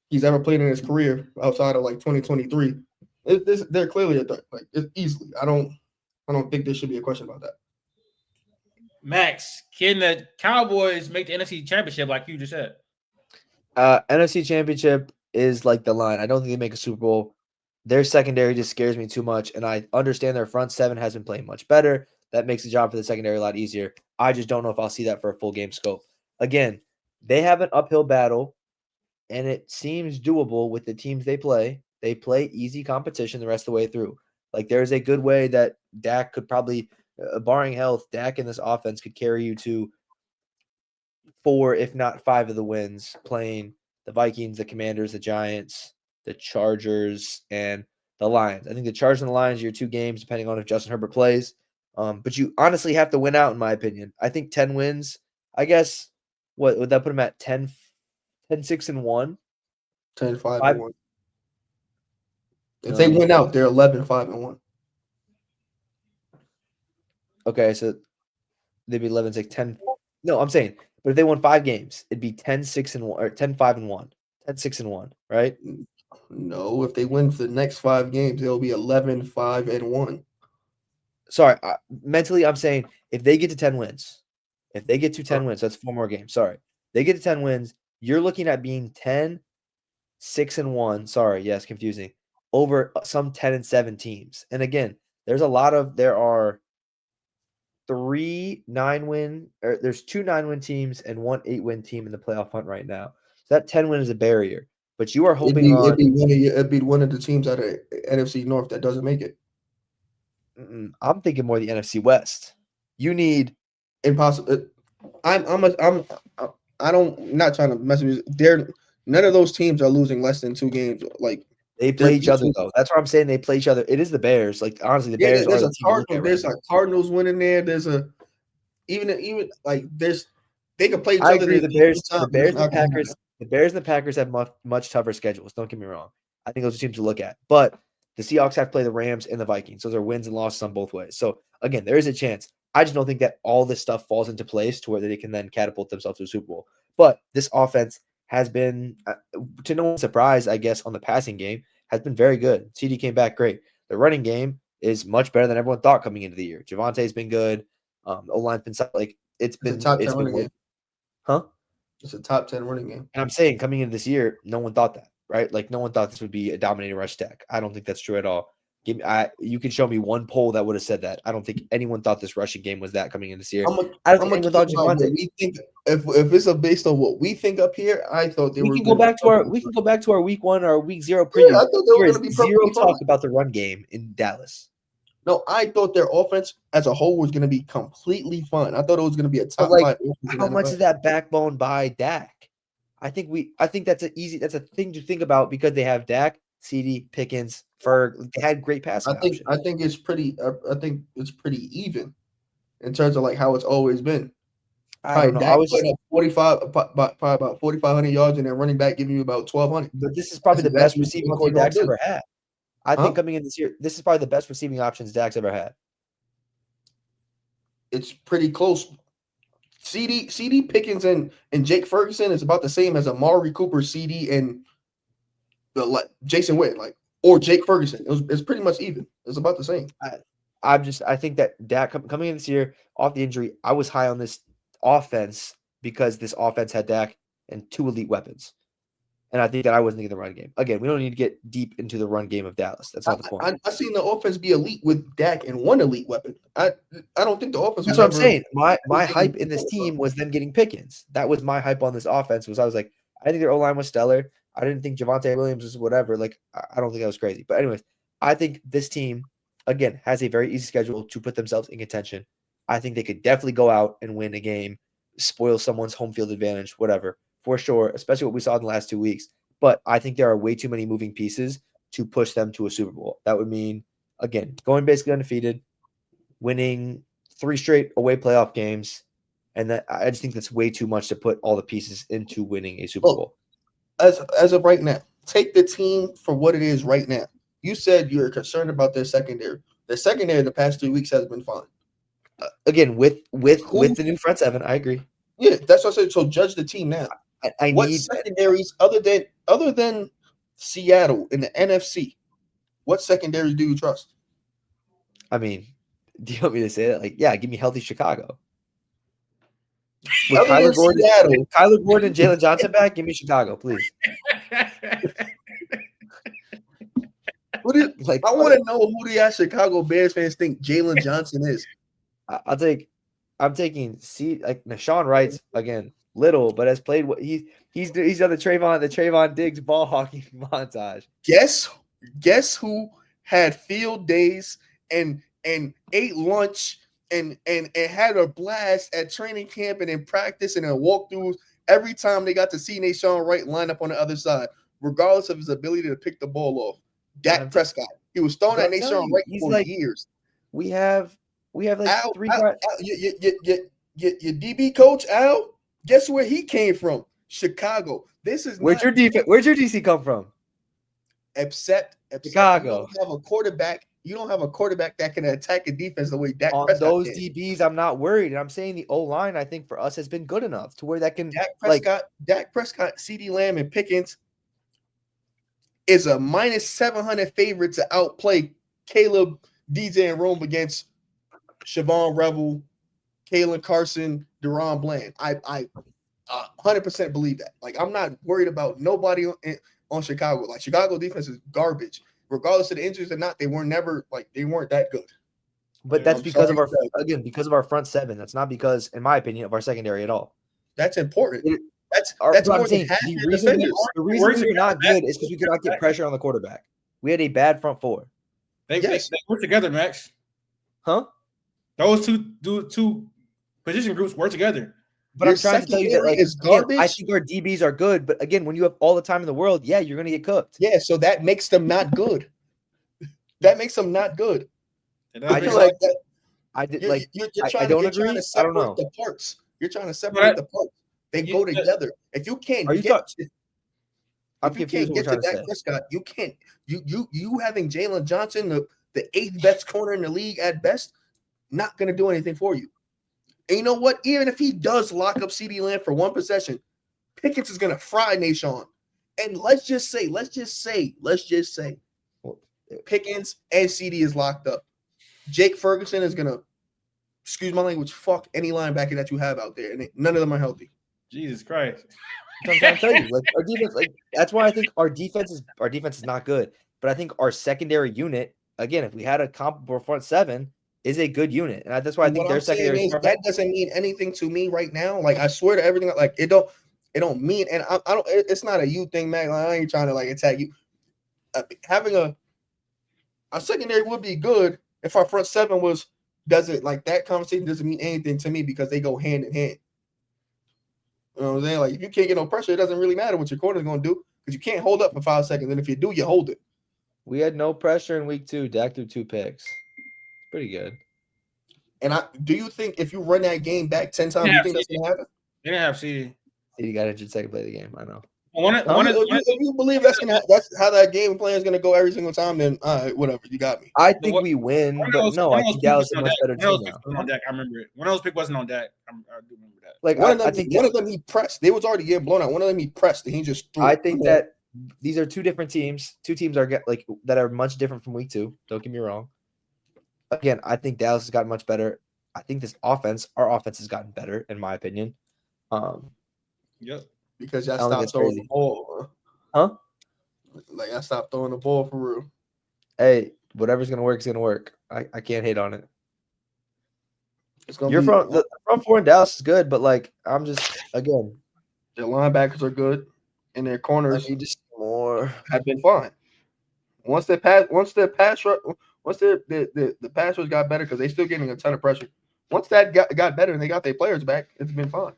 he's ever played in his career outside of 2023. They're clearly a threat, it's easily. I don't think there should be a question about that. Max, can the Cowboys make the NFC Championship like you just said? NFC Championship is like the line. I don't think they make a Super Bowl. Their secondary just scares me too much, and I understand their front seven has been playing much better. That makes the job for the secondary a lot easier. I just don't know if I'll see that for a full game scope. Again, they have an uphill battle, and it seems doable with the teams they play. They play easy competition the rest of the way through. There's a good way that Dak could probably, barring health, Dak in this offense could carry you to 4, if not 5 of the wins, playing the Vikings, the Commanders, the Giants, the Chargers, and the Lions. I think the Chargers and the Lions are your 2 games, depending on if Justin Herbert plays. But you honestly have to win out, in my opinion. I think 10 wins, I guess, what would that put them at? 10, 6-1? 10-5-1. If they win out, they're 11-5-1. Okay, so they'd be 11-6, 10. No, I'm saying But if they won 5 games, it'd be 10-6-1 or 10-5-1, 10-6-1, right? No, if they win the next 5 games, it'll be 11-5-1. Sorry, mentally, I'm saying if they get to 10 wins, that's 4 more games. Sorry, they get to 10 wins. You're looking at being 10-6-1. Sorry, yes, confusing. Over some 10-7 teams. And again, there are 3 9-win, or there's 2 9-win teams and 1 8-win team in the playoff hunt right now. So that 10 win is a barrier. But you are hoping it'd be one of the teams out of NFC North that doesn't make it. I'm thinking more the NFC West. You need impossible. I'm not trying to mess with you. None of those teams are losing less than 2 games. Like they play each other though. That's what I'm saying. They play each other. It is the Bears. Like honestly, the Bears are the team. There's a Cardinals winning there. There's a even like there's they can play each other. I agree. The Bears and the Packers have much tougher schedules. Don't get me wrong. I think those are teams to look at. But the Seahawks have to play the Rams and the Vikings. Those are wins and losses on both ways. So again, there is a chance. I just don't think that all this stuff falls into place to where they can then catapult themselves to a Super Bowl. But this offense has been, to no one's surprise, I guess, on the passing game, has been very good. CD came back great. The running game is much better than everyone thought coming into the year. Javante's been good. O-line's been like it's been top 10 running game. Huh? It's a top 10 running game. And I'm saying coming into this year, no one thought that, right? Like no one thought this would be a dominating rush attack. I don't think that's true at all. You can show me one poll that would have said that. I don't think anyone thought this rushing game was that coming in this year. I don't think anyone thought Javonte. We think if it's based on what we think up here, I thought we can go back to our week 1 or week 0 preview. Yeah, I thought they were going to be zero talk about the run game in Dallas. No, I thought their offense as a whole was going to be completely fine. I thought it was going to be a top 5. How much is that backbone by Dak? I think that's a thing to think about because they have Dak, CD, Pickens, Ferg. They had great passing options. I think it's pretty even in terms of like how it's always been. I don't know. Dak putting up 45, probably about 4,500 yards, and then running back giving you about 1,200. But this is probably the best receiving core Dak's ever had. I think coming in this year, this is probably the best receiving options Dak's ever had. It's pretty close. CD Pickens and Jake Ferguson is about the same as Amari Cooper, CD, and Jason Witten, or Jake Ferguson. It's pretty much even. It's about the same. I think that Dak coming in this year off the injury, I was high on this offense because this offense had Dak and 2 elite weapons. And I think that I wasn't thinking the run game. Again, we don't need to get deep into the run game of Dallas. That's not the point. I seen the offense be elite with Dak and 1 elite weapon. I don't think the offense. That's what I'm saying. My hype in this team was them getting Pickens. That was my hype on this offense. I was like, I think their O-line was stellar. I didn't think Javonte Williams was whatever. Like, I don't think that was crazy. But anyways, I think this team, again, has a very easy schedule to put themselves in contention. I think they could definitely go out and win a game, spoil someone's home field advantage, whatever, for sure, especially what we saw in the last 2 weeks. But I think there are way too many moving pieces to push them to a Super Bowl. That would mean, again, going basically undefeated, winning 3 straight away playoff games, and that I just think that's way too much to put all the pieces into winning a Super Bowl. As of right now, take the team for what it is right now. You said you're concerned about their secondary. Their secondary in the past 2 weeks has been fine. Again, with the new front seven, I agree. Yeah, that's what I said. So judge the team now. What secondaries other than Seattle in the NFC? What secondaries do you trust? I mean, do you want me to say that? Like, yeah, give me healthy Chicago. With Kyler Gordon and Jalen Johnson back, give me Chicago, please. I want to know who the Chicago Bears fans think Jalen Johnson is. I'm taking Nashawn Wright's again. Little, but has played what he's done the Trayvon Diggs ball hawking montage. Guess who had field days and ate lunch and had a blast at training camp and in practice and in walkthroughs every time they got to see Nashawn Wright line up on the other side, regardless of his ability to pick the ball off. Dak Prescott. He was throwing at Nashawn Wright for years. We have like Al, 3 Al, your DB coach Al. Guess where he came from? Chicago. Where'd your DC come from? Except Chicago. You have a quarterback. You don't have a quarterback that can attack a defense the way Dak On Prescott those can. DBs, I'm not worried. And I'm saying the O-line, I think, for us has been good enough to where that can Dak Prescott, CeeDee Lamb, and Pickens is a minus 700 favorite to outplay Caleb, DJ, and Rome against Siobhan Revel, Kalen Carson, Deron Bland. I 100% believe that. Like, I'm not worried about nobody on Chicago. Like, Chicago defense is garbage. Regardless of the injuries or not, they weren't that good. But that's because of our front seven. That's not because, in my opinion, of our secondary at all. That's important. That's more than half the your reason defenders. The reason we were not good is because we could not get pressure on the quarterback. We had a bad front four. They work together, Max. Huh? Those two position groups work together. But I'm trying to tell you that, like, again, I think our DBs are good, but again, when you have all the time in the world, yeah, you're going to get cooked. Yeah, so that makes them not good. That makes them not good. I feel like that. You're trying to separate the parts. You're trying to separate the parts. They go together. If you can't get to Dak Prescott, you can't. You having Jalen Johnson, the 8th best corner in the league at best, not going to do anything for you. And you know what? Even if he does lock up CeeDee Lamb for one possession, Pickens is going to fry Nashawn. And let's just say, Pickens and CD is locked up. Jake Ferguson is going to, excuse my language, fuck any linebacker that you have out there. And none of them are healthy. Jesus Christ. I'm trying to tell you, like, our defense, like, that's why I think our defense is not good. But I think our secondary unit, again, if we had a comparable front seven, is a good unit. And that's why I think their secondary is that doesn't mean anything to me right now. Like, I swear to everything, like, it don't mean, and I don't, it's not a you thing, man. Like, I ain't trying to like attack you. Having a secondary would be good if our front seven doesn't like that conversation doesn't mean anything to me because they go hand in hand. You know what I'm saying? Like, if you can't get no pressure, it doesn't really matter what your corner's going to do because you can't hold up for 5 seconds. And if you do, you hold it. We had no pressure in week 2. Dak threw 2 picks. Pretty good. And do you think if you run that game back 10 times, you think that's going to happen? They didn't have CD. CD got injured second play of the game. I know. If you believe that's how that game plan is going to go every single time, then all right, whatever. You got me. I think we win, but no, I think Dallas is a much better team now. I remember it. One of those picks wasn't on Dak. I do remember that. Like, I think one of them he pressed. They was already getting blown out. One of them he pressed, and he just threw. I think that these are two different teams. Two teams are like that are much different from week 2. Don't get me wrong. Again, I think Dallas has gotten much better. I think our offense has gotten better, in my opinion. Yep. Because y'all stopped throwing the ball. Huh? Like, I stopped throwing the ball for real. Hey, whatever's going to work is going to work. I can't hate on it. The front four in Dallas is good, but, like, I'm just, again. Their linebackers are good, and their corners have been fine. Once the pass rush got better, because they're still getting a ton of pressure. Once that got better and they got their players back, it's been fine.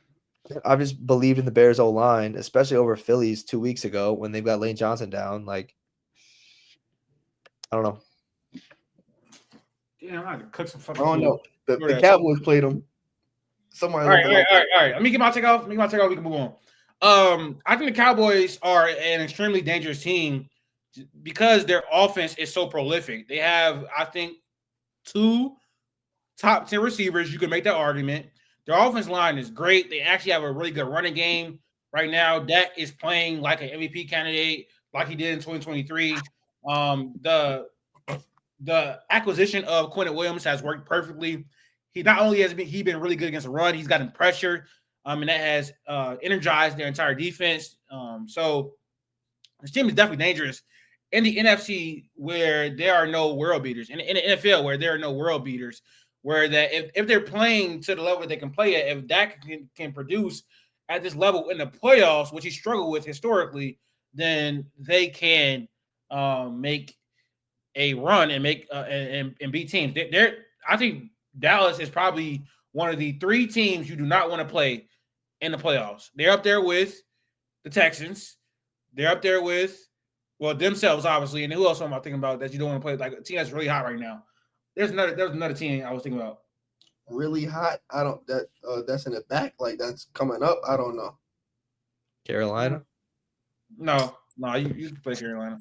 I've just believed in the Bears O-line, especially over Phillies 2 weeks ago when they've got Lane Johnson down. Like, I don't know. Damn, I had to cook some fucking. I don't know. The Cowboys played them somewhere. All right. Let me get my take off. We can move on. I think the Cowboys are an extremely dangerous team because their offense is so prolific. They have, I think, 2 top 10 receivers. You can make that argument. Their offense line is great. They actually have a really good running game right now. Dak is playing like an MVP candidate, like he did in 2023. The acquisition of Quentin Williams has worked perfectly. He not only has been really good against the run, he's gotten pressure, and that has energized their entire defense. So this team is definitely dangerous. In the NFC, where there are no world beaters, in the NFL, where there are no world beaters, where that if they're playing to the level they can play at, if Dak can produce at this level in the playoffs, which he struggled with historically, then they can make a run and make and beat teams. I think Dallas is probably one of the 3 teams you do not want to play in the playoffs. They're up there with the Texans. They're up there with themselves, obviously. And who else am I thinking about that you don't want to play? Like a team that's really hot right now. There's another team I was thinking about. Really hot? I don't that's in the back, like that's coming up. I don't know. Carolina? No, you play Carolina.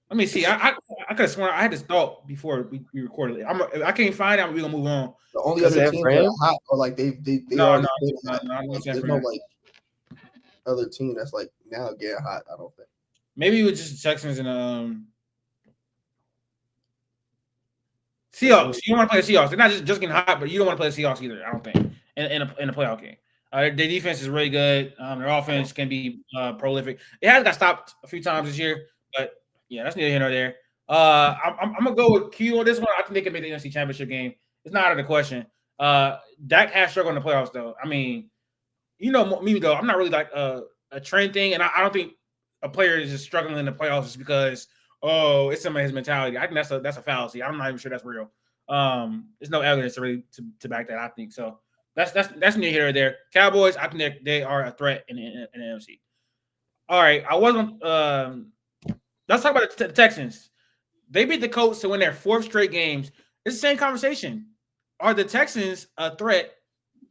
Let me see. I could have sworn I had this thought before we recorded it. I can't find out. We're gonna move on. The only Because other San teams Fran? that are hot are like they No, already no, been no, hot. no, I'm not Like, saying there's for no that. like other team that's like now getting hot. I don't think. Maybe it was just the Texans and Seahawks. You don't want to play the Seahawks. They're not just getting hot, but you don't want to play the Seahawks either. I don't think in a playoff game. Their defense is really good. Their offense can be prolific. It has got stopped a few times this year, but yeah, that's neither here nor there. I'm gonna go with Q on this one. I think they can make the NFC Championship game. It's not out of the question. Dak has struggled in the playoffs, though. I mean, you know me though. I'm not really like a trend thing, and I don't think a player is just struggling in the playoffs just because it's some of his mentality. I think that's a fallacy. I'm not even sure that's real. There's no evidence really to back that. I think so. That's near here or there. Cowboys, I think they are a threat in the NFC. All right, I wasn't. Let's talk about the Texans. They beat the Colts to win their 4th straight games. It's the same conversation. Are the Texans a threat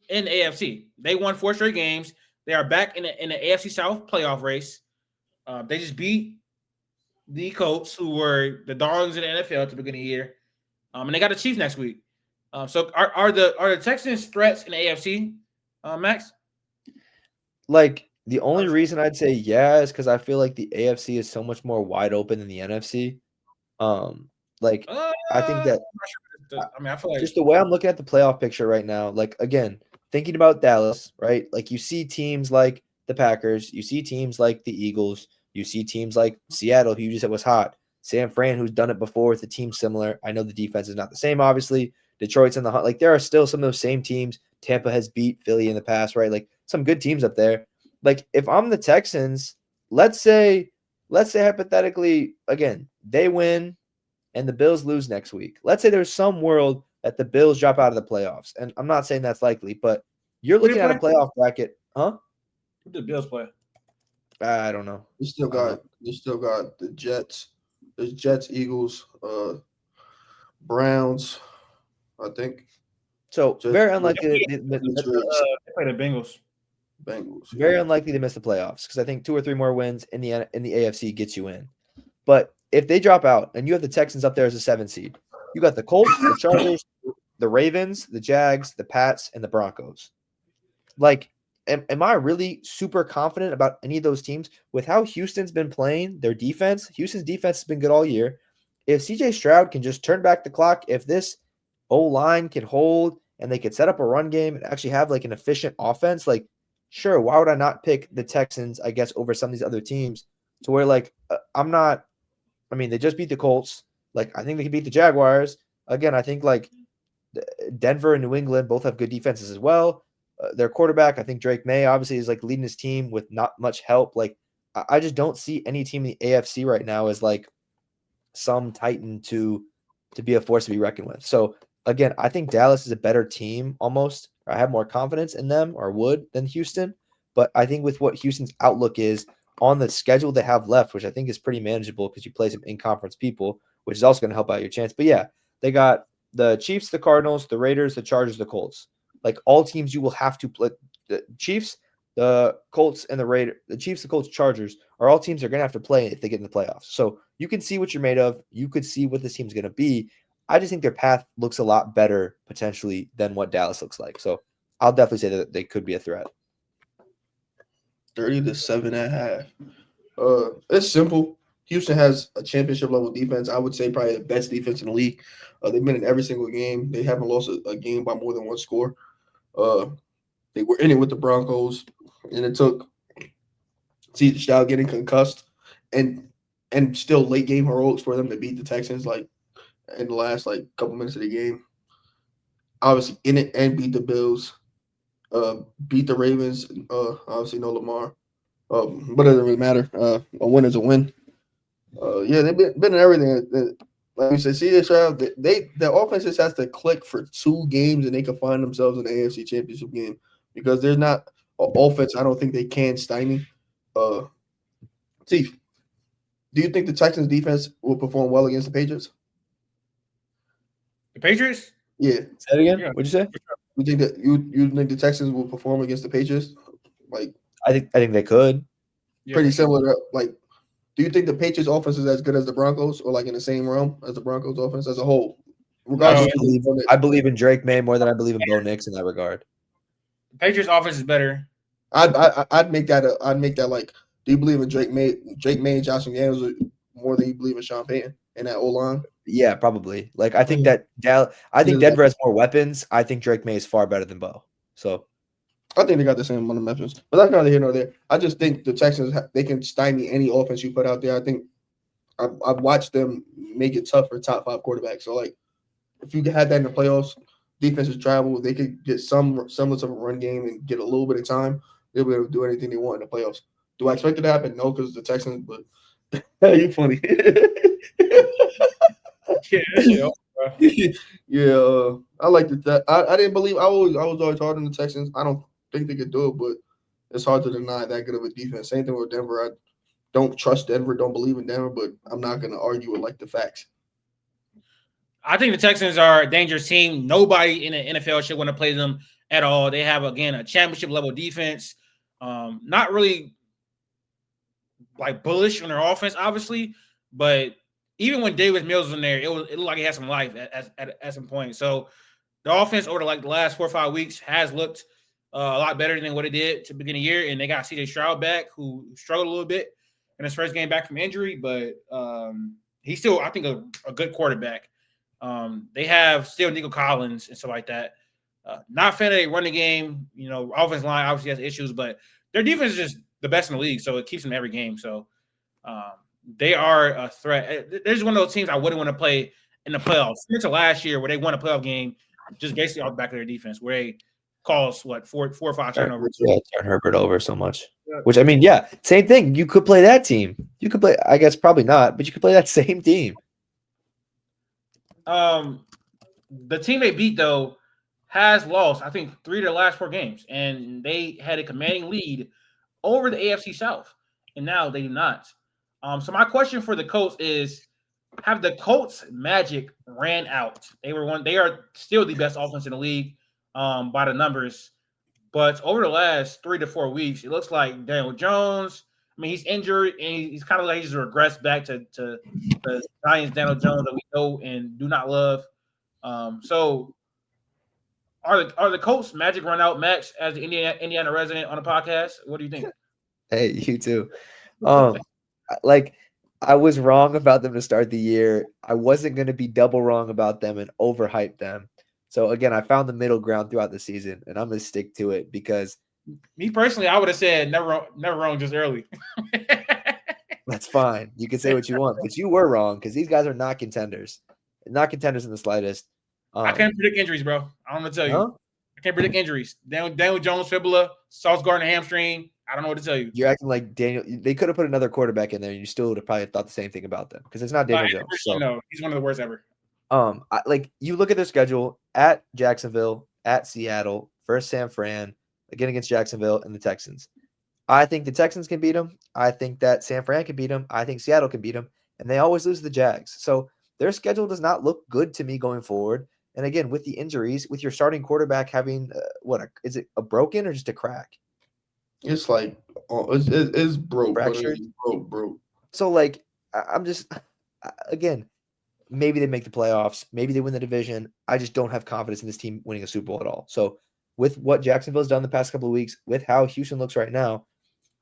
in the AFC? They won 4 straight games. They are back in the AFC South playoff race. They just beat the Colts, who were the darlings of the NFL at the beginning of the year. And they got the Chiefs next week. So are the Texans threats in the AFC, Max? Like, the only reason I'd say yeah is because I feel like the AFC is so much more wide open than the NFC. I think that I feel like just the way I'm looking at the playoff picture right now, like, again, thinking about Dallas, right? Like, you see teams like the Packers, you see teams like the Eagles, you see teams like Seattle, who you just said was hot. San Fran, who's done it before with a team similar. I know the defense is not the same, obviously. Detroit's in the hunt. Like, there are still some of those same teams. Tampa has beat Philly in the past, right? Like, some good teams up there. Like, if I'm the Texans, let's say hypothetically, again, they win and the Bills lose next week. Let's say there's some world that the Bills drop out of the playoffs. And I'm not saying that's likely, but you're looking at a playoff bracket, huh? Who did the Bills play? I don't know. You still got the Jets. There's Jets, Eagles, Browns, I think. So Just- very unlikely. They play the Bengals. Bengals. Very unlikely to miss the playoffs because I think 2 or 3 more wins in the AFC gets you in. But if they drop out and you have the Texans up there as a 7 seed, you got the Colts, the Chargers, the Ravens, the Jags, the Pats, and the Broncos. Like, am I really super confident about any of those teams with how Houston's been playing their defense? Houston's defense has been good all year. If CJ Stroud can just turn back the clock, if this O-line can hold and they could set up a run game and actually have like an efficient offense, like, sure, why would I not pick the Texans, I guess, over some of these other teams to where, like, they just beat the Colts. Like, I think they can beat the Jaguars. Again, I think, like, Denver and New England both have good defenses as well. Their quarterback, I think Drake May, obviously is like leading his team with not much help. Like, I just don't see any team in the AFC right now as like some Titan to be a force to be reckoned with. So again, I think Dallas is a better team almost. I have more confidence in them or would than Houston. But I think with what Houston's outlook is on the schedule they have left, which I think is pretty manageable because you play some in-conference people, which is also going to help out your chance. But yeah, they got the Chiefs, the Cardinals, the Raiders, the Chargers, the Colts. Like, all teams you will have to play. The Chiefs, the Colts, and the Raiders. The Chiefs, the Colts, Chargers are all teams they're going to have to play if they get in the playoffs. So you can see what you're made of. You could see what this team's going to be. I just think their path looks a lot better potentially than what Dallas looks like. So I'll definitely say that they could be a threat. 30 to 7.5. It's simple. Houston has a championship level defense. I would say probably the best defense in the league. They've been in every single game. They haven't lost a game by more than 1 score. They were in it with the Broncos, and it took CJ Stroud getting concussed and still late game heroics for them to beat the Texans like in the last like couple minutes of the game. Obviously in it and beat the Bills, beat the Ravens. Obviously no Lamar, but it doesn't really matter. A win is a win. Yeah, they've been in everything. Like we said, CJ Stroud, the offense just has to click for 2 games and they can find themselves in the AFC Championship game because there's not an offense I don't think they can stymie. Steve, do you think the Texans defense will perform well against the Patriots? The Patriots? Yeah. Say it again. Yeah. What'd you say? You think that you think the Texans will perform against the Patriots? Like, I think they could. Yeah, pretty for sure. similar to like Do you think the Patriots offense is as good as the Broncos, or like in the same realm as the Broncos offense as a whole? Regardless, I believe in Drake May more than I believe in Bo Nix in that regard. The Patriots offense is better. I'd make that like. Do you believe in Drake May, and Josh McDaniels more than you believe in Sean Payton and that O line? Yeah, probably. Like I think that Denver has more weapons. I think Drake May is far better than Bo. So I think they got the same amount of weapons, but that's neither here nor there. I just think the Texans they can stymie any offense you put out there. I think I've watched them make it tough for top 5 quarterbacks. So like, if you had that in the playoffs, defenses travel, they could get some semblance of a run game and get a little bit of time. They'll be able to do anything they want in the playoffs. Do I expect it to happen? No, because the Texans. But you're funny. Yeah, I like that. I didn't believe. I was always hard on the Texans. I don't think they could do it, but it's hard to deny that good of a defense. Same thing with Denver. I don't trust Denver. Don't believe in Denver, but I'm not going to argue with like the facts. I think the Texans are a dangerous team. Nobody in the NFL should want to play them at all. They have, again, a championship level defense. Not really like bullish on their offense, obviously, but even when Davis Mills was in there, it looked like he had some life at some point. So the offense over the last 4 or 5 weeks has looked a lot better than what it did to begin the year, and they got CJ Stroud back, who struggled a little bit in his first game back from injury, but he's still, I think, a good quarterback. They have still Nico Collins and stuff like that. Not fan of their running game. Offense line obviously has issues, but their defense is just the best in the league, so it keeps them every game. So they are a threat. They're just one of those teams I wouldn't want to play in the playoffs. Since last year where they won a playoff game just basically off the back of their defense, where they caused, 4 or 5 turnovers. Yeah, turn Herbert over so much. Yeah. Which, I mean, yeah, same thing. You could play that team. You could play, I guess probably not, but you could play that same team. The team they beat, though, has lost, I think, 3 of their last 4 games, and they had a commanding lead over the AFC South, and now they do not. So my question for the Colts is, have the Colts Magic ran out? They are still the best offense in the league by the numbers, but over the last 3 to 4 weeks, it looks like Daniel Jones, I mean, he's injured, and he's kind of like he's regressed back to the Giants Daniel Jones that we know and do not love. So are the Colts Magic run out, Max, as the Indiana resident on the podcast? What do you think? Hey, you too. Like, I was wrong about them to start the year. I wasn't going to be double wrong about them and overhype them. So again, I found the middle ground throughout the season, and I'm going to stick to it because me personally, I would have said never wrong just early. That's fine. You can say what you want, but you were wrong because these guys are not contenders in the slightest. I can't predict injuries, bro. I'm going to tell you. Huh? I can't predict injuries. Daniel Jones, fibula, Sauce Gardner hamstring. I don't know what to tell you. You're acting like Daniel. They could have put another quarterback in there, and you still would have probably thought the same thing about them because it's not Daniel Jones. So. No, he's one of the worst ever. Like you look at their schedule at Jacksonville, at Seattle, first San Fran, again against Jacksonville and the Texans. I think the Texans can beat them. I think that San Fran can beat them. I think Seattle can beat them, and they always lose to the Jags. So their schedule does not look good to me going forward. And again, with the injuries, with your starting quarterback having is it a broken or just a crack? It's like it's broke, fractured, broke. So like I'm just again, maybe they make the playoffs, maybe they win the division. I just don't have confidence in this team winning a Super Bowl at all. So with what Jacksonville's done the past couple of weeks, with how Houston looks right now,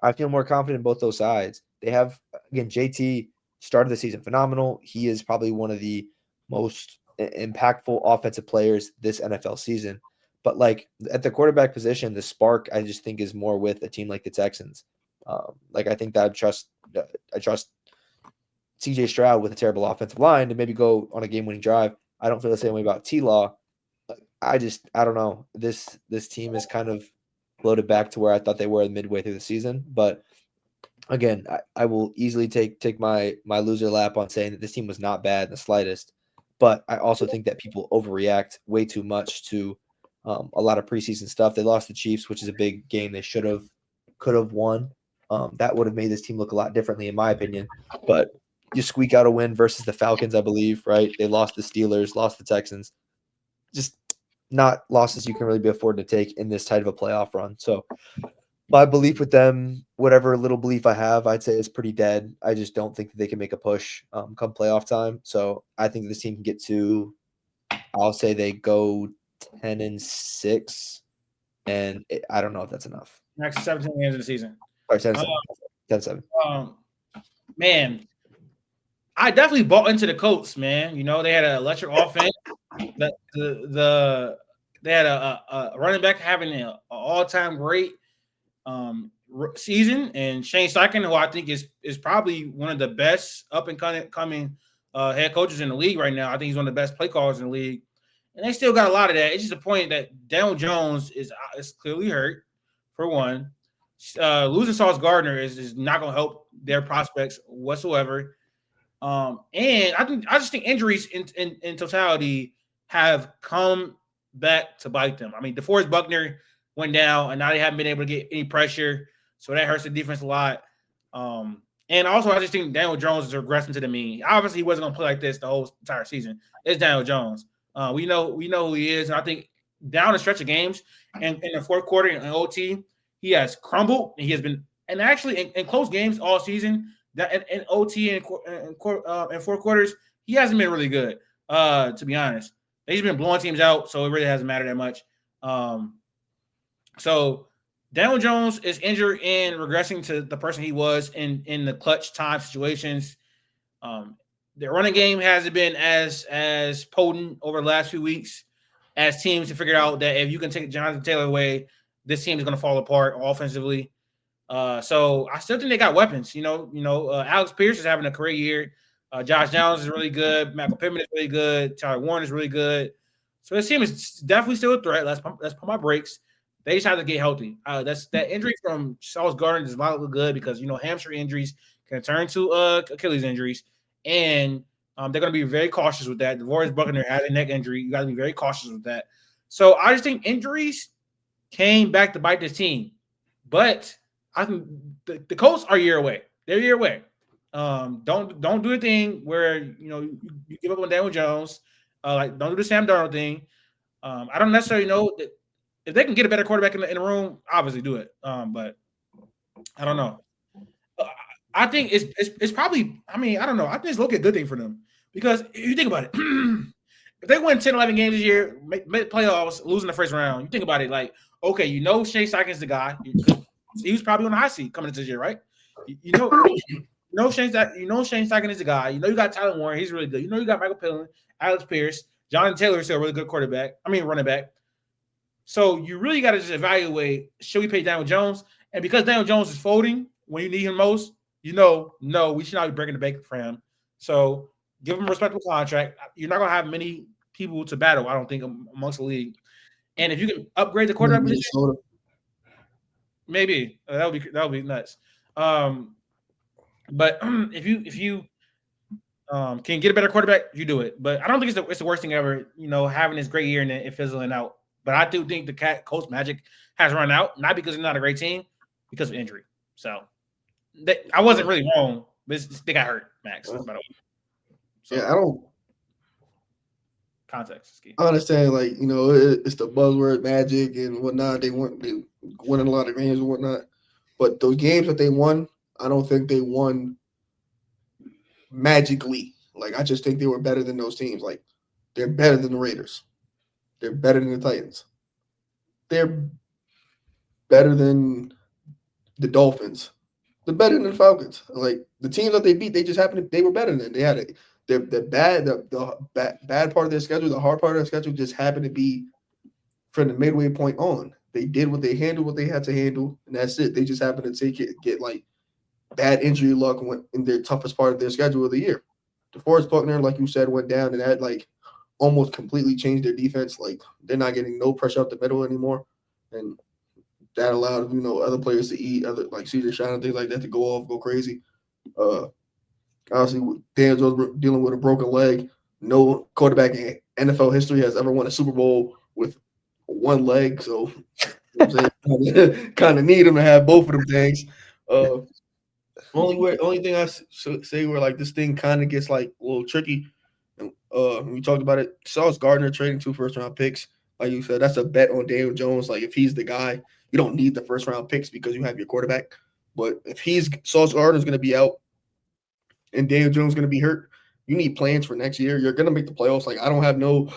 I feel more confident in both those sides. They have, again, JT started the season phenomenal. He is probably one of the most impactful offensive players this NFL season. But like at the quarterback position, the spark I just think is more with a team like the Texans. Like I think that I trust CJ Stroud with a terrible offensive line to maybe go on a game-winning drive. I don't feel the same way about T-Law. I don't know. This team is kind of loaded back to where I thought they were midway through the season. But again, I will easily take my loser lap on saying that this team was not bad in the slightest. But I also think that people overreact way too much to a lot of preseason stuff. They lost the Chiefs, which is a big game they could have won. That would have made this team look a lot differently, in my opinion. But you squeak out a win versus the Falcons, I believe, right? They lost the Steelers, lost the Texans. Just not losses you can really be afforded to take in this tight of a playoff run. So my belief with them, whatever little belief I have, I'd say is pretty dead. I just don't think that they can make a push come playoff time. So I think this team can get to, I'll say they go 10-6, and I don't know if that's enough. Next 17 games of the season. Or 10-7. 10-7. Man, I definitely bought into the Colts, man. You know, they had an electric offense. They had a running back having an all-time great season, and Shane Steichen, who I think is probably one of the best up-and-coming head coaches in the league right now. I think he's one of the best play callers in the league. And they still got a lot of that. It's just a point that Daniel Jones is clearly hurt, for one. Losing Sauce Gardner is not going to help their prospects whatsoever. And I just think injuries in totality have come back to bite them. I mean, DeForest Buckner went down, and now they haven't been able to get any pressure, so that hurts the defense a lot. And also, I just think Daniel Jones is regressing to the mean. Obviously, he wasn't going to play like this the whole entire season. It's Daniel Jones. We know who he is, and I think down the stretch of games and in the fourth quarter and OT, he has crumbled. And he has been, and actually in close games all season, that in OT and fourth quarters, he hasn't been really good. To be honest, he's been blowing teams out, so it really hasn't mattered that much. So Daniel Jones is injured and regressing to the person he was in the clutch time situations. The running game hasn't been as potent over the last few weeks as teams have figured out that if you can take Jonathan Taylor away, this team is going to fall apart offensively. So I still think they got weapons. Alex Pierce is having a career year. Josh Downs is really good. Michael Pittman is really good. Tyler Warren is really good. So this team is definitely still a threat. Let's put my brakes. They just have to get healthy. That injury from Sauce Gardner does not look good because hamstring injuries can turn to Achilles injuries, and they're going to be very cautious with that. DeForest Buckner had a neck injury. You got to be very cautious with that. So I just think injuries came back to bite this team, but I think the Colts are a year away. They're a year away. Don't do a thing where you give up on Daniel Jones. Don't do the Sam Darnold thing. I don't necessarily know that if they can get a better quarterback in the room, obviously do it. But I don't know. I think it's probably. I mean, I don't know. I think it's a good thing for them because if you think about it, if they win 10, 11 games this year, make playoffs, losing the first round, you think about it like, okay, Shane Steichen's the guy. He was probably on the hot seat coming into this year, right? Shane Steichen is the guy. You got Tyler Warren, he's really good. You got Michael Pittman, Alex Pierce, Jonathan Taylor is still a really good running back. So you really got to just evaluate, should we pay Daniel Jones? And because Daniel Jones is folding when you need him most, no, we should not be breaking the bank for him. So give him a respectable contract. You're not going to have many people to battle, I don't think, amongst the league. And if you can upgrade the quarterback position, maybe that would be nuts. But if you can get a better quarterback, you do it. But I don't think it's the worst thing ever. Having this great year and then it fizzling out. But I do think the Colts Magic has run out, not because they're not a great team, because of injury. So I wasn't really wrong, but they got hurt, Max. By the way. So, I don't. Context is key. I understand, it's the buzzword Magic and whatnot. They winning a lot of games and whatnot. But those games that they won, I don't think they won magically. I just think they were better than those teams. They're better than the Raiders. They're better than the Titans. They're better than the Dolphins. They're better than the Falcons. The teams that they beat, they just happened. They were better than. They had it. The bad part of their schedule, the hard part of their schedule, just happened to be from the midway point on. They did what they handled, what they had to handle, and that's it. They just happened to get bad injury luck in their toughest part of their schedule of the year. DeForest Buckner, like you said, went down, and that almost completely changed their defense. They're not getting no pressure up the middle anymore, and that allowed other players to eat, other CJ Stroud and things like that to go off, go crazy. Obviously, Dan Jones dealing with a broken leg. No quarterback in NFL history has ever won a Super Bowl with one leg, so kind of need him to have both of them things. Only thing I say where this thing kind of gets a little tricky. We talked about it. Sauce Gardner trading 2 first-round picks, like you said, that's a bet on Daniel Jones. If he's the guy, you don't need the first round picks because you have your quarterback. But if Sauce Gardner's going to be out and Daniel Jones is going to be hurt, you need plans for next year. You're going to make the playoffs. Like, I don't have no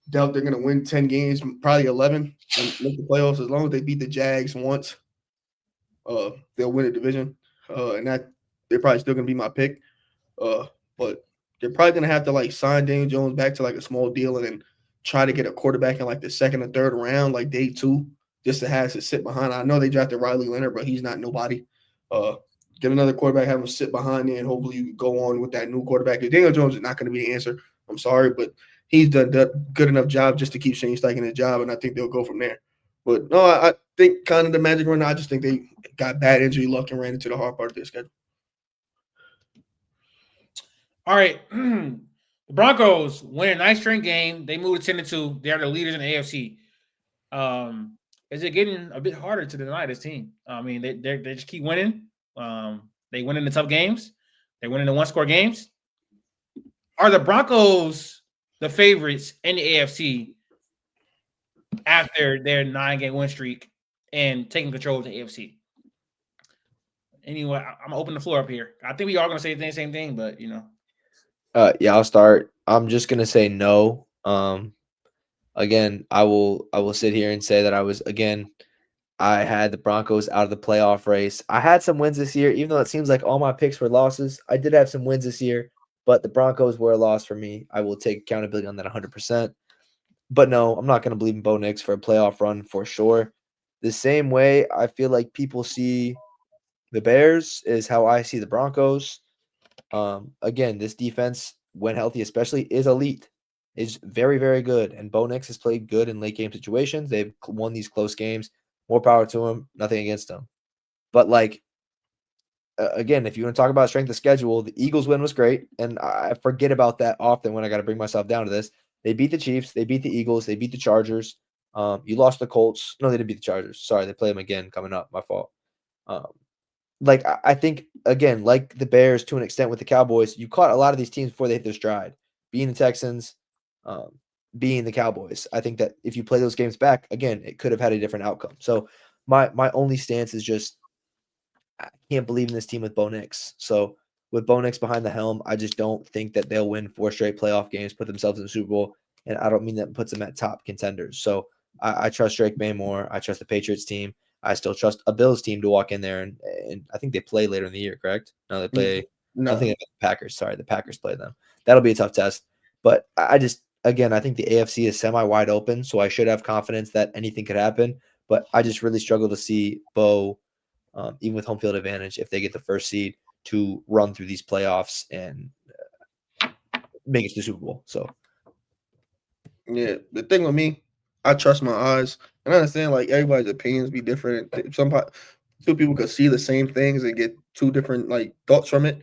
doubt they're going to win 10 games, probably 11, and make the playoffs. As long as they beat the Jags once, they'll win a division. And that they're probably still going to be my pick. But they're probably going to have to, like, sign Daniel Jones back to, like, a small deal and then try to get a quarterback in, like, the second or third round, like day 2, just to have to sit behind. I know they drafted Riley Leonard, but he's not nobody. Get another quarterback, have him sit behind there, and hopefully you go on with that new quarterback. Daniel Jones is not going to be the answer. I'm sorry, but he's done a good enough job just to keep Shane Steichen his job, and I think they'll go from there. But no, I think kind of the Magic right now, I just think they got bad injury luck and ran into the hard part of their schedule. All right. The Broncos win a 9-straight game. They moved to 10-2. They are the leaders in the AFC. Is it getting a bit harder to deny this team? I mean, they just keep winning. They win in the tough games. They win in the one-score games. Are the Broncos the favorites in the AFC after their 9-game win streak and taking control of the AFC? Anyway, I'm gonna open the floor up here. I think we are gonna say the same thing, but you know. Yeah, I'll start. I'm just gonna say no. Again, I will sit here and say that I had the Broncos out of the playoff race. I had some wins this year, even though it seems like all my picks were losses. I did have some wins this year, but the Broncos were a loss for me. I will take accountability on that 100%. But no, I'm not going to believe in Bo Nix for a playoff run for sure. The same way I feel like people see the Bears is how I see the Broncos. Again, this defense, when healthy especially, is elite. Is very, very good. And Bo Nix has played good in late game situations. They've won these close games. More power to him. Nothing against him. But, like, again, if you want to talk about strength of schedule, the Eagles win was great. And I forget about that often when I got to bring myself down to this. They beat the Chiefs. They beat the Eagles. They beat the Chargers. You lost the Colts. No, they didn't beat the Chargers. Sorry, they play them again coming up. My fault. I think, again, like the Bears to an extent with the Cowboys, you caught a lot of these teams before they hit their stride. Being the Texans, being the Cowboys. I think that if you play those games back, again, it could have had a different outcome. So my only stance is just I can't believe in this team with Bo Nix. So with Bo Nix behind the helm, I just don't think that they'll win 4 straight playoff games, put themselves in the Super Bowl, and I don't mean that puts them at top contenders. So I trust Drake May more. I trust the Patriots team. I still trust a Bills team to walk in there, and I think they play later in the year, correct? No, they play. No. I think the Packers. Sorry, the Packers play them. That'll be a tough test. But I just, again, I think the AFC is semi-wide open, so I should have confidence that anything could happen. But I just really struggle to see Bo, even with home field advantage, if they get the first seed, to run through these playoffs and make it to the Super Bowl. So, yeah, the thing with me, I trust my eyes, and I understand like everybody's opinions be different. Two people could see the same things and get 2 different like thoughts from it.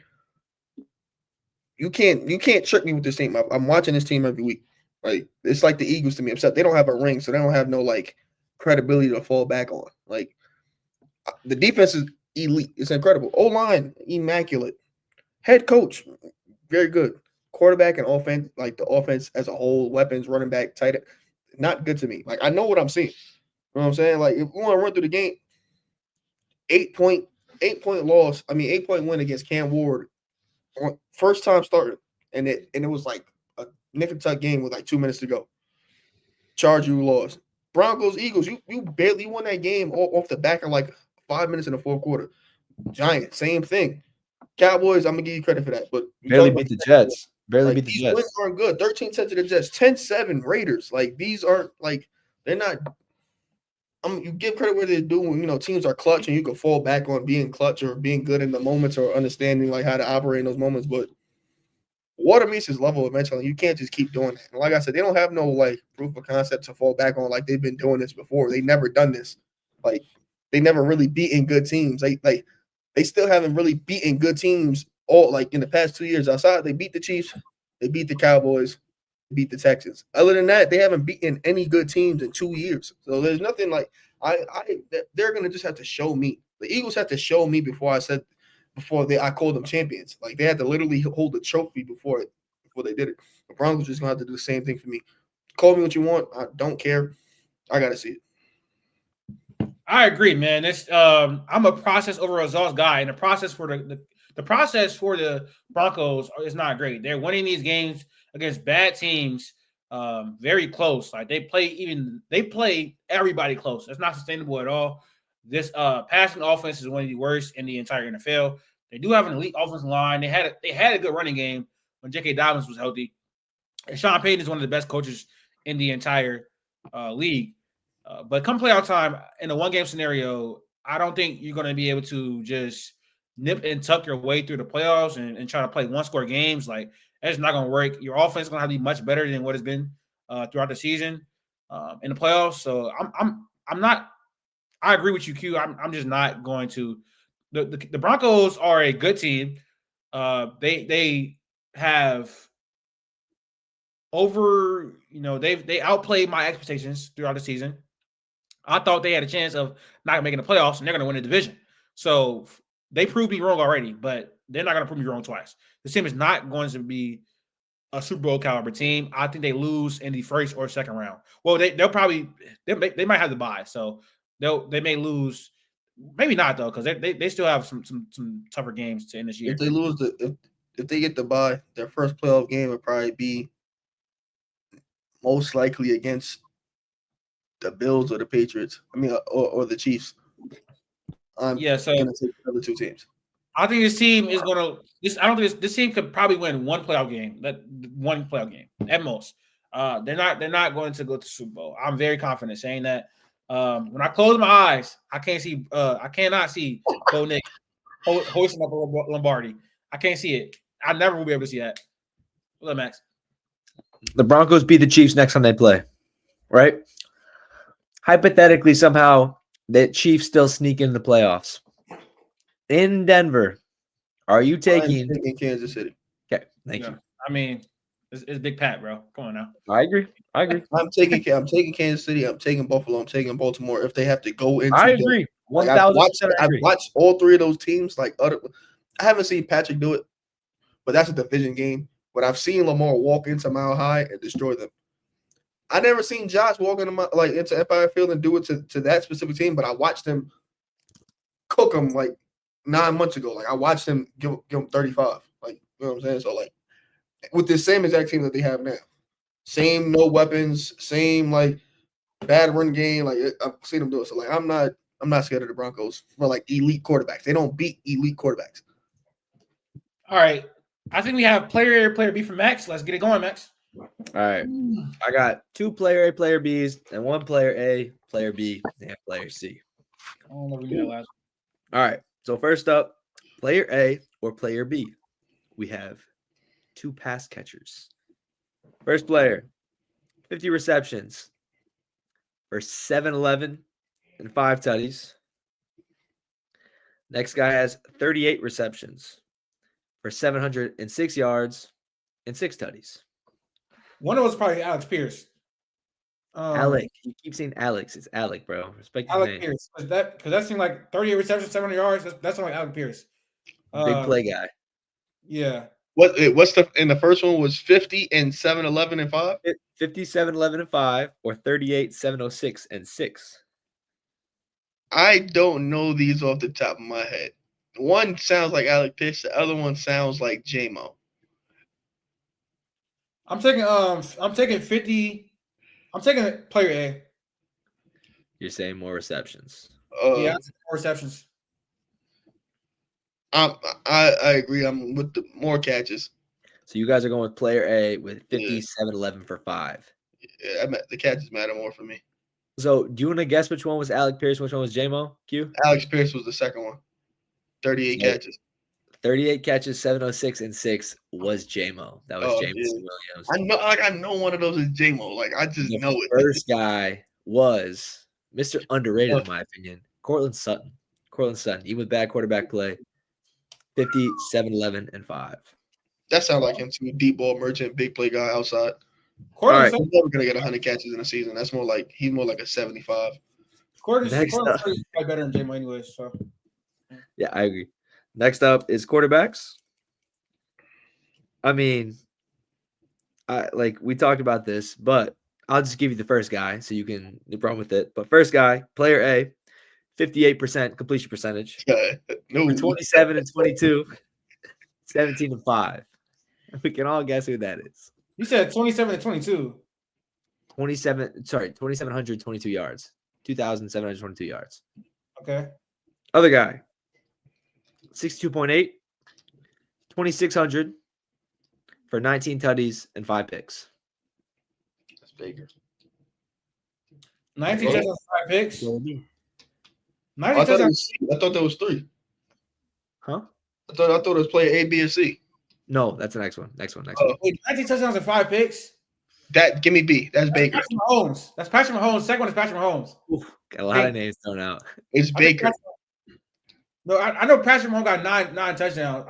You can't trick me with this team. I'm watching this team every week. Like it's like the Eagles to me. Except they don't have a ring, so they don't have no like credibility to fall back on. Like the defense is elite. It's incredible. O-line, immaculate. Head coach, very good. Quarterback and offense, like the offense as a whole, weapons, running back, tight end, not good to me. Like I know what I'm seeing. You know what I'm saying? Like if we want to run through the game, 8-point loss. I mean 8-point win against Cam Ward, first time starting, and it was like a nick and tuck game with like 2 minutes to go. Charge you lost. Broncos, Eagles, you barely won that game off the back of like 5 minutes in the fourth quarter. Giants, same thing. Cowboys, I'm gonna give you credit for that, but barely beat the Jets. Barely beat the these Jets. wins aren't good. 13-10 to the Jets, 10-7 Raiders. Like these aren't like they're not. You give credit where they're doing. You know, teams are clutch, and you can fall back on being clutch or being good in the moments or understanding like how to operate in those moments. But water meets his level eventually. You can't just keep doing that. And like I said, they don't have no like proof of concept to fall back on. Like they've been doing this before. They never done this. Like they never really beaten good teams. They still haven't really beaten good teams all like in the past 2 years. Outside, they beat the Chiefs, they beat the Cowboys, they beat the Texans. Other than that, they haven't beaten any good teams in 2 years. So there's nothing like they're gonna just have to show me. The Eagles have to show me before I called them champions. Like they had to literally hold the trophy before they did it. The Broncos just gonna have to do the same thing for me. Call me what you want. I don't care. I gotta see it. I agree, man. I'm a process over results guy, and the process for the process for the Broncos is not great. They're winning these games against bad teams, very close. Like they play everybody close. It's not sustainable at all. This passing offense is one of the worst in the entire NFL. They do have an elite offensive line. They had a good running game when J.K. Dobbins was healthy. And Sean Payton is one of the best coaches in the entire league. But come playoff time in a one-game scenario, I don't think you're going to be able to just nip and tuck your way through the playoffs and try to play one-score games. Like, that's not going to work. Your offense is going to have to be much better than what it's been throughout the season in the playoffs. So I'm not. I agree with you, Q. I'm just not going to. The Broncos are a good team. They have they outplayed my expectations throughout the season. I thought they had a chance of not making the playoffs, and they're going to win the division. So they proved me wrong already, but they're not going to prove me wrong twice. This team is not going to be a Super Bowl caliber team. I think they lose in the first or second round. Well, they'll probably they might have the bye, so they may lose. Maybe not though, because they still have some tougher games to end this year. If they lose if they get the bye, their first playoff game would probably be most likely against the Bills or the Patriots. I mean, or the Chiefs. I'm Yeah, so gonna take the other two teams. I think this team is gonna. I don't think this team could probably win one playoff game. One playoff game at most. They're not going to go to Super Bowl. I'm very confident saying that. When I close my eyes, I cannot see Bo Nick hoisting up a Lombardi. I can't see it. I never will be able to see that. Look, Max. The Broncos beat the Chiefs next time they play, right? Hypothetically, somehow the Chiefs still sneak in the playoffs. In Denver, are you taking Kansas City? Okay, thank you. I mean, it's Big Pat, bro. Come on now. I agree. I'm taking Kansas City. I'm taking Buffalo. I'm taking Baltimore. If they have to go into, I agree. 1,000%. I've watched all three of those teams. I haven't seen Patrick do it, but that's a division game. But I've seen Lamar walk into Mile High and destroy them. I never seen Josh walk into Empire Field and do it to that specific team, but I watched him cook them 9 months ago. I watched him give him 35. You know what I'm saying? So with the same exact team that they have now, same no weapons, same bad run game. I've seen them do it. So I'm not scared of the Broncos for elite quarterbacks. They don't beat elite quarterbacks. All right. I think we have player A, player B for Max. Let's get it going, Max. All right. I got 2 player A, player Bs, and 1 player A, player B, and player C. I don't know if we did that last. All right. So first up, player A or player B. We have 2 pass catchers. First player, 50 receptions for 711 and 5 tutties. Next guy has 38 receptions for 706 yards and 6 tutties. One of us probably Alex Pierce. Alec. You keep saying Alex. It's Alec, bro. Respect his Alex name. Pierce. Because that seemed like 38 receptions, 700 yards. That's like Alex Pierce. Big play guy. Yeah. What's the first one was 50 and 7, 11 and 5? 57, 11 and 5 or 38, 706 and 6. I don't know these off the top of my head. One sounds like Alec Pierce. The other one sounds like J-Mo. I'm taking 50. I'm taking player A. You're saying more receptions. Yeah, more receptions. I agree. I'm with the more catches. So you guys are going with player A with 57, 11 for 5. Yeah, the catches matter more for me. So do you want to guess which one was Alec Pierce, which one was J-Mo? Q? Alex Pierce was the second one. 38 catches. 38 catches, 706 and 6 was J-Mo. That was Jameson Williams. I know one of those is J-Mo. I just know it. First guy was Mr. Underrated, in my opinion, Cortland Sutton. Even with bad quarterback play, 57, 11 and 5. That sounds like him too. Deep ball merchant, big play guy outside. Cortland He's never gonna get 100 catches in a season. That's more like he's more like a 75. Cortland's probably better than J-Mo anyway. So yeah, I agree. Next up is quarterbacks. I mean, we talked about this, but I'll just give you the first guy so you can run with it. But first guy, player A, 58% completion percentage. No. For 27 and 22, 17 and 5. We can all guess who that is. You said 27 and 22. 2,722 yards. 2,722 yards. Okay. Other guy, 62.8, 2,600 for 19 tutties and 5 picks. That's Baker. 19 touchdowns, 5 picks. 19 I touchdowns. thought that was 3. Huh? I thought it was player A, B, and C. No, that's the next one. Next one. Wait, 19 touchdowns and 5 picks. That give me B. That's Baker. Patrick Mahomes. That's Patrick Mahomes. Second one is Patrick Mahomes. Oof, got a lot of names thrown out. It's Baker. I know Patrick Mahomes got 19 touchdowns.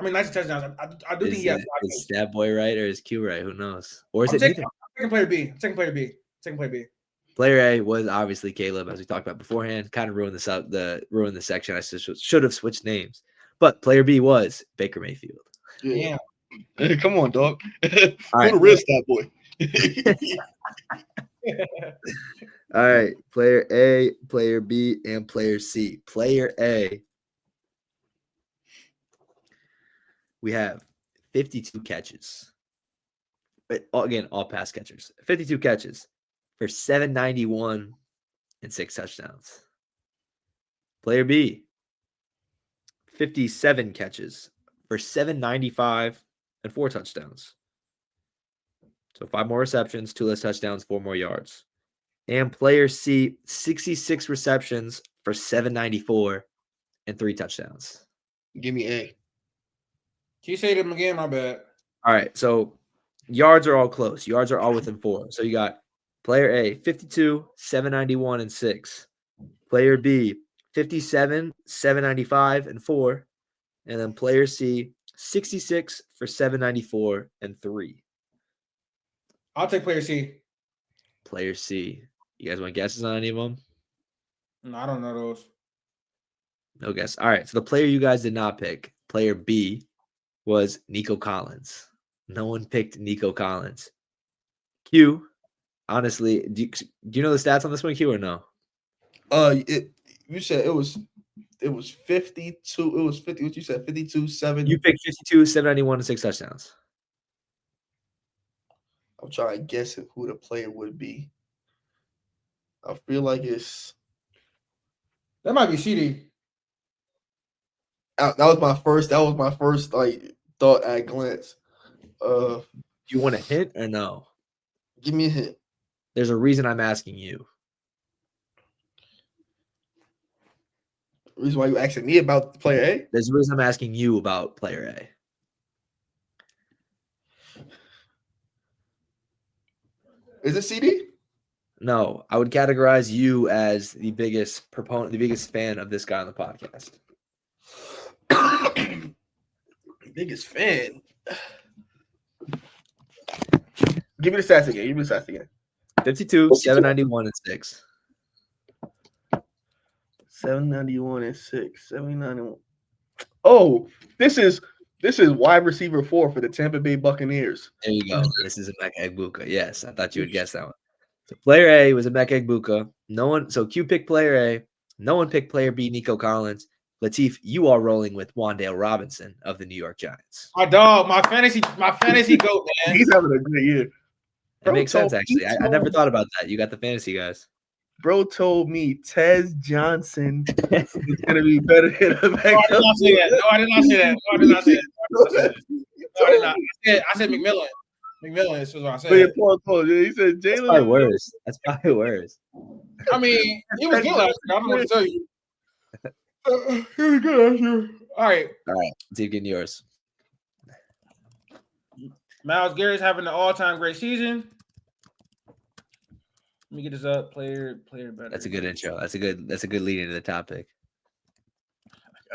I do think he has 5 picks. Is Stat Boy right or is Q right? Who knows? Or is I'm it neither? taking player B. Taking player B. Player A was obviously Caleb, as we talked about beforehand. Kind of ruined the section. I should have switched names. But player B was Baker Mayfield. Yeah. Hey, come on, dog. All right. Who the real Stat Boy? All right. Player A, player B, and player C. Player A. We have 52 catches. But again, all pass catchers. 52 catches for 791 and 6 touchdowns. Player B, 57 catches for 795 and 4 touchdowns. So 5 more receptions, 2 less touchdowns, 4 more yards. And player C, 66 receptions for 794 and 3 touchdowns. Give me A. Can you say them again? My bad. All right. So yards are all close. Yards are all within 4. So you got player A, 52, 791, and 6. Player B, 57, 795, and 4. And then player C, 66 for 794 and 3. I'll take player C. Player C. You guys want guesses on any of them? No, I don't know those. No guess. All right. So the player you guys did not pick, player B, was Nico Collins. No one picked Nico Collins. Q, honestly, do you know the stats on this one, Q, or no? You said it was 52. It was 50. What you said? 52, 7. You picked 52, 791, and 6 touchdowns. I'm trying to guess who the player would be. I feel like that might be CD. That was my first like thought at a glance. Do you want a hint or no? Give me a hint. There's a reason I'm asking you. Reason why you asking me about player A? There's a reason I'm asking you about player A. Is it CD? No, I would categorize you as the biggest proponent, the biggest fan of this guy on the podcast. Biggest fan. Give me the stats again. 52, 791, and 6. 791 and 6. 791. Oh, this is wide receiver 4 for the Tampa Bay Buccaneers. There you go. This is Emeka Egbuka. Yes, I thought you would guess that one. So player A was Emeka Egbuka. So Q picked player A. No one picked player B, Nico Collins. Latif, you are rolling with Wan'Dale Robinson of the New York Giants. My dog, my fantasy goat, man. He's having a good year. It makes sense, actually. I never thought about that. You got the fantasy guys. Bro told me Tez Johnson is going to be better than Emeka. No, I did not say that. No, I did not say that. I said McMillan. McMillan is what I said. He said Jalen. That's probably worse. I mean, he was good last year. I don't know what to tell you. He was good last year. All right. Let's see, getting yours. Myles Garrett's having an all-time great season. Let me get this up. Player better. That's a good intro. That's a good lead into the topic.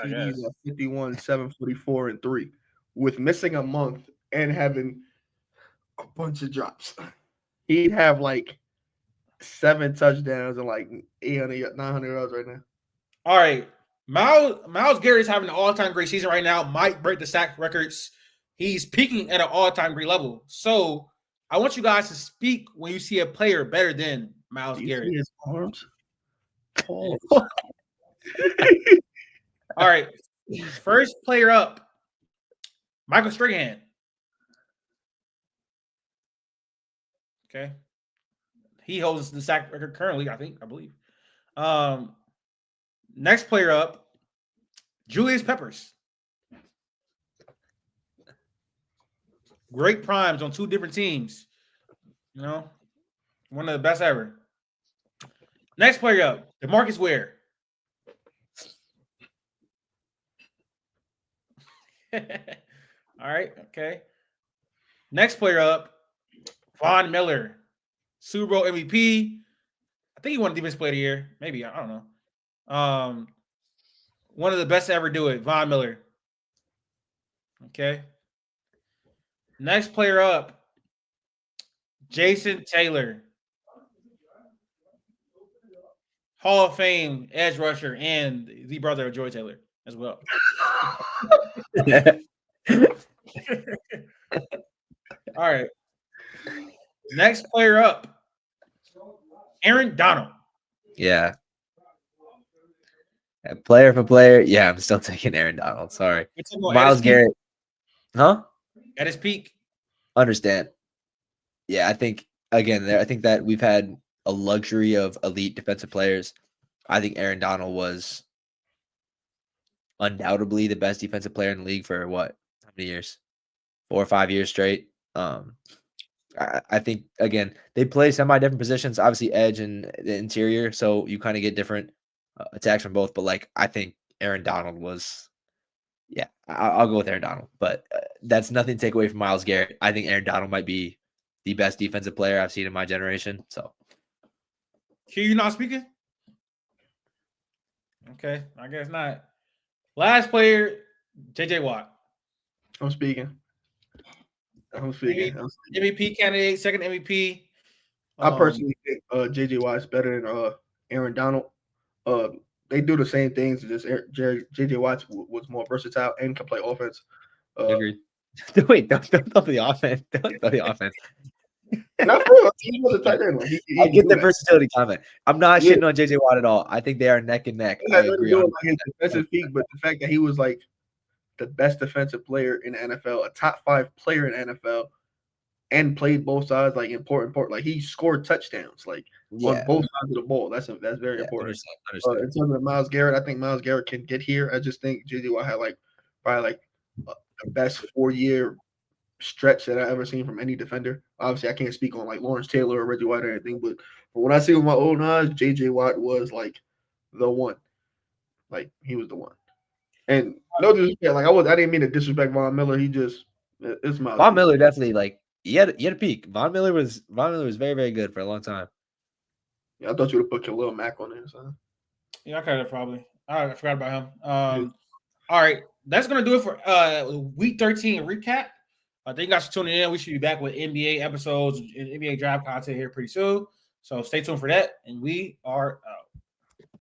He's at 51, 744, and 3, with missing a month and having a bunch of drops. He'd have like 7 touchdowns and like 800, 900 yards right now. All right. Myles Garrett is having an all-time great season right now. Might break the sack records. He's peaking at an all-time great level. So I want you guys to speak when you see a player better than Myles Garrett. His arms. Oh. All right. First player up, Michael Strahan. Okay. He holds the sack record currently, I believe. Next player up, Julius Peppers. Great primes on 2 different teams. You know, one of the best ever. Next player up, DeMarcus Ware. All right, okay. Next player up, Von Miller, Super Bowl MVP. I think he won Defensive Player of the Year. Maybe, I don't know. One of the best to ever do it, Von Miller. Okay. Next player up, Jason Taylor, Hall of Fame edge rusher and the brother of Joy Taylor as well. All right. Next player up, Aaron Donald. Yeah. Player for player. Yeah, I'm still taking Aaron Donald. Sorry. Myles Garett. Huh? At his peak. Understand. Yeah, I think that we've had a luxury of elite defensive players. I think Aaron Donald was undoubtedly the best defensive player in the league for what? How many years? 4 or 5 years straight. I think, again, they play semi-different positions, obviously edge and the interior, so you kind of get different attacks from both. But, like, I think Aaron Donald was – yeah, I'll go with Aaron Donald. But that's nothing to take away from Myles Garett. I think Aaron Donald might be the best defensive player I've seen in my generation. So, Q, you not speaking? Okay, I guess not. Last player, JJ Watt. I'm speaking. MVP candidate, second MVP. I personally think JJ Watt is better than Aaron Donald. They do the same things. Just JJ Watt was more versatile and can play offense. Agreed. Wait, don't throw the offense. Don't throw the offense. Not for real. He was a tight end. I get the versatility comment. I'm not shitting on JJ Watt at all. I think they are neck and neck. I agree on his defensive peak, but the fact that he was like the best defensive player in the NFL, a top 5 player in the NFL, and played both sides, like important. Like he scored touchdowns, like on both sides of the ball. That's very important. Understood. In terms of Myles Garett, I think Myles Garett can get here. I just think JJ Watt had probably the best 4-year stretch that I ever seen from any defender. Obviously, I can't speak on like Lawrence Taylor or Reggie White or anything, but when I see with my own eyes, JJ Watt was like the one. Like he was the one. And no disrespect, like I didn't mean to disrespect Von Miller. It's Myles. Von Miller definitely he had a peak. Von Miller was very, very good for a long time. Yeah, I thought you would have put Khalil Mack on there. So. Yeah, I could have probably. I forgot about him. All right, that's gonna do it for week 13 recap. Thank you guys for tuning in. We should be back with NBA episodes and NBA draft content here pretty soon. So stay tuned for that, and we are out.